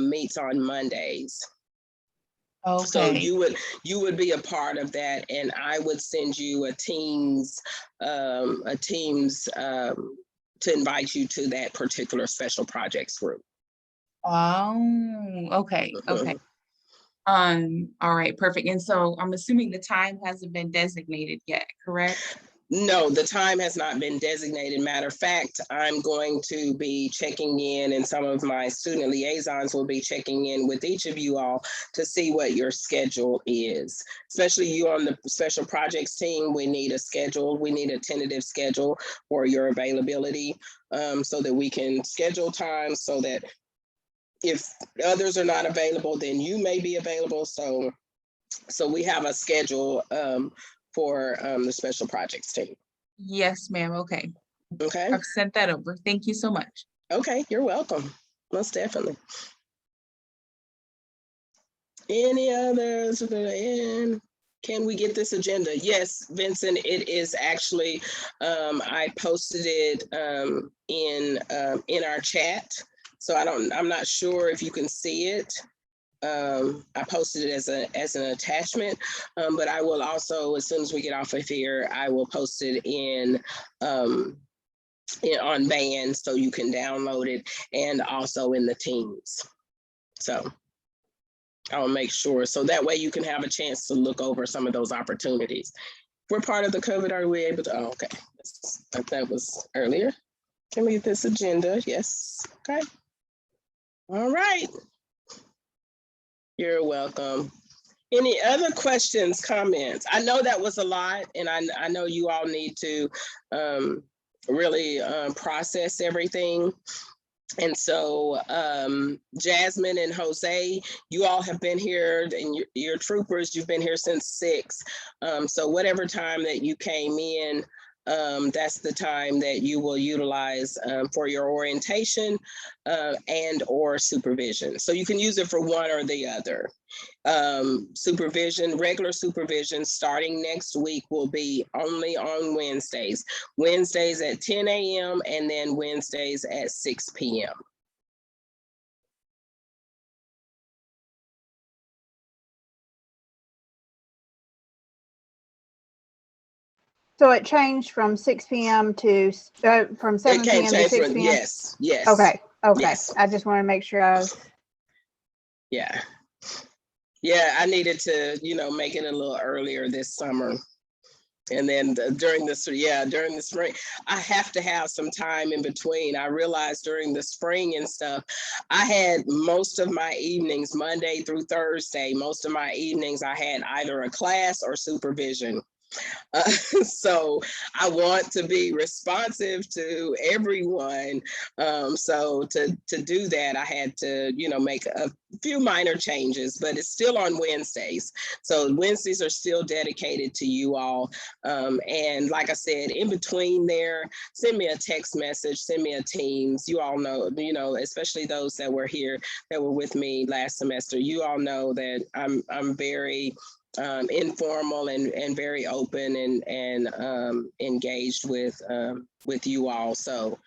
meets on Mondays. Okay. So you would be a part of that, and I would send you a Teams to invite you to that particular special projects group. Oh, okay. Okay. All right, perfect. And so I'm assuming the time hasn't been designated yet, correct? No, the time has not been designated. Matter of fact, I'm going to be checking in, and some of my student liaisons will be checking in with each of you all to see what your schedule is. Especially you on the special projects team, we need a schedule. We need a tentative schedule for your availability, so that we can schedule time, so that if others are not available, then you may be available. So we have a schedule for the special projects team. Yes, ma'am. Okay. Okay. I've sent that over. Thank you so much. Okay, you're welcome. Most definitely. Any others? Can we get this agenda? Yes, Vincent, it is actually, I posted it in our chat. So I'm not sure if you can see it. I posted it as an attachment, but I will also, as soon as we get off of here, I will post it on Band, so you can download it, and also in the Teams. So I'll make sure, so that way you can have a chance to look over some of those opportunities. We're part of the COVID. Are we able to? Oh, okay, that was earlier. Can we get this agenda? Yes. Okay. All right. You're welcome. Any other questions, comments? I know that was a lot, and I know you all need to really process everything. And so Jasmine and Jose, you all have been here, and you're troopers, you've been here since 6. So whatever time that you came in, that's the time that you will utilize for your orientation and or supervision. So you can use it for one or the other. Supervision, regular supervision starting next week will be only on Wednesdays. Wednesdays at 10 a.m. and then Wednesdays at 6 p.m. So it changed from 6 p.m. to from 7 It can't p.m. to change 6 from, p.m. yes, yes. Okay. Okay. Yes. I just want to make sure I was. Yeah. Yeah, I needed to, make it a little earlier this summer. And then during the spring, I have to have some time in between. I realized during the spring and stuff, I had most of my evenings, Monday through Thursday, most of my evenings, I had either a class or supervision. So I want to be responsive to everyone. So to do that, I had to, make a few minor changes, but it's still on Wednesdays. So Wednesdays are still dedicated to you all. And like I said, in between there, send me a text message, send me a Teams. You all know, especially those that were here, that were with me last semester, you all know that I'm very informal and very open and engaged with you all. So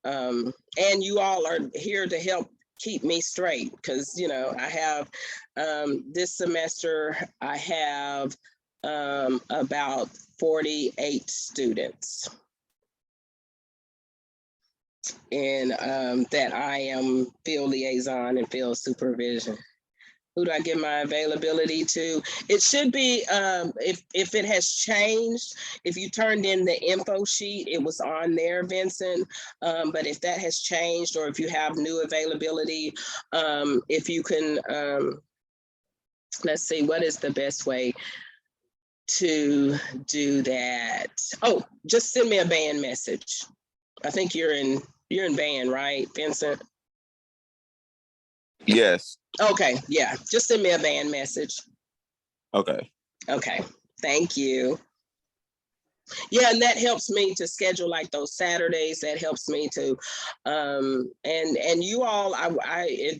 and you all are here to help keep me straight, because I have this semester I have about 48 students, and that I am field liaison and field supervision. Who do I give my availability to? It should be, if it has changed, if you turned in the info sheet, it was on there, Vincent. But if that has changed, or if you have new availability, if you can, let's see, what is the best way to do that? Oh, just send me a band message. I think you're in band, right, Vincent? Yes. Okay, yeah, just send me a band message. Okay. Okay, thank you. Yeah, and that helps me to schedule like those Saturdays. That helps me to, and you all,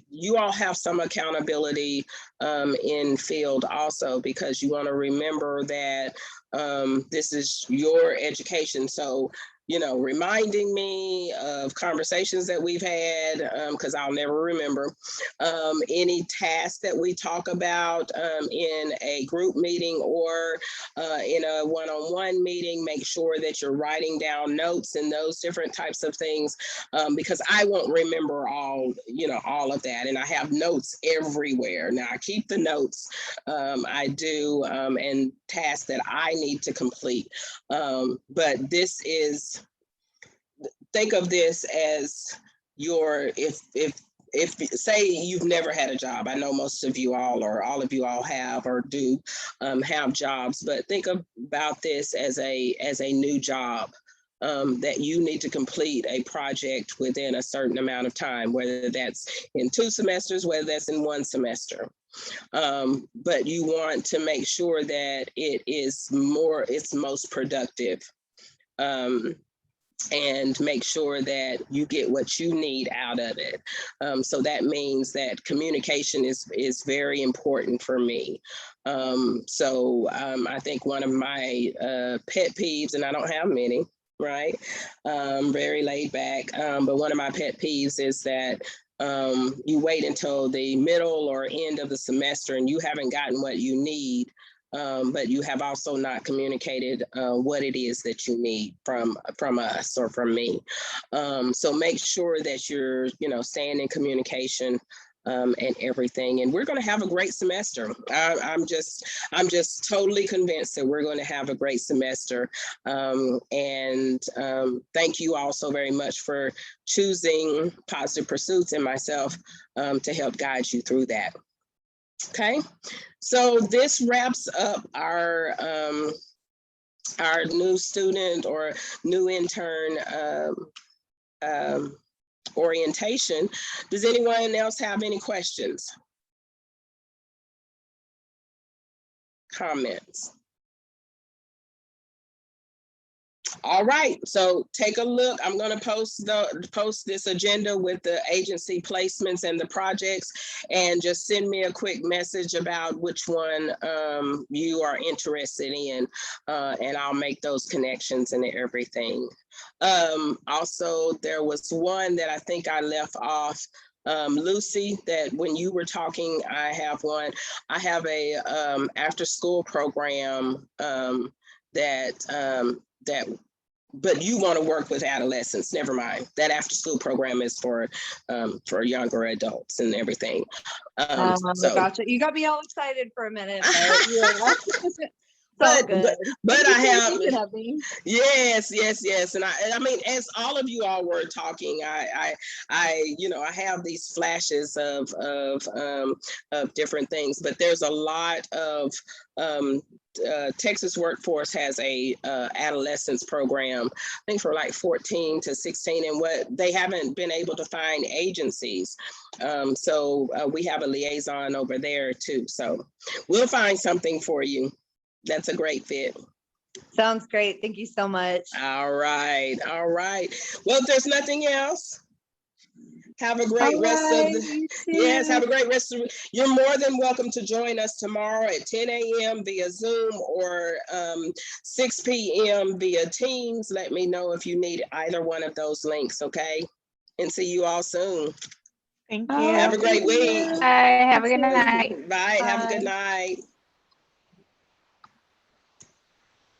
you all have some accountability in field also, because you want to remember that this is your education. So reminding me of conversations that we've had, because I'll never remember, any tasks that we talk about in a group meeting or in a one-on-one meeting. Make sure that you're writing down notes and those different types of things, because I won't remember all of that. And I have notes everywhere. Now I keep the notes, I do, and tasks that I need to complete. But this is, think of this as your, if say you've never had a job. I know most of you all, or all of you all have or do have jobs, but think about this as a new job. That you need to complete a project within a certain amount of time, whether that's in 2 semesters, whether that's in 1 semester. But you want to make sure that it's most productive. And make sure that you get what you need out of it. So that means that communication is very important for me. So I think one of my pet peeves, and I don't have many, right? Very laid back, but one of my pet peeves is that you wait until the middle or end of the semester and you haven't gotten what you need. But you have also not communicated what it is that you need from us or from me. So make sure that you're, staying in communication and everything. And we're going to have a great semester. I'm just totally convinced that we're going to have a great semester. And thank you all so very much for choosing Positive Pursuits and myself to help guide you through that. Okay, so this wraps up our new student or new intern orientation. Does anyone else have any questions? Comments? All right, so take a look. I'm gonna post this agenda with the agency placements and the projects, and just send me a quick message about which one you are interested in, and I'll make those connections and everything. Also, there was one that I think I left off. Lucy, that when you were talking, I have one. I have a after school program that but you want to work with adolescents. Never mind. That after school program is for younger adults and everything. So Gotcha. You got me all excited for a minute. But I have, Thinking of me. yes, and I mean, as all of you all were talking, I have these flashes of different things, but there's a lot of Texas Workforce has a adolescence program, I think for like 14 to 16, and what they haven't been able to find agencies. So we have a liaison over there too. So we'll find something for you. That's a great fit. Sounds great. Thank you so much. All right. Well, if there's nothing else, have a great rest of the, yes, have a great rest of, you're more than welcome to join us tomorrow at 10 a.m. via Zoom or 6 p.m. via Teams. Let me know if you need either one of those links, okay? And see you all soon. Thank you. Have a great week. Bye. Have a good night. Bye. Have a good night.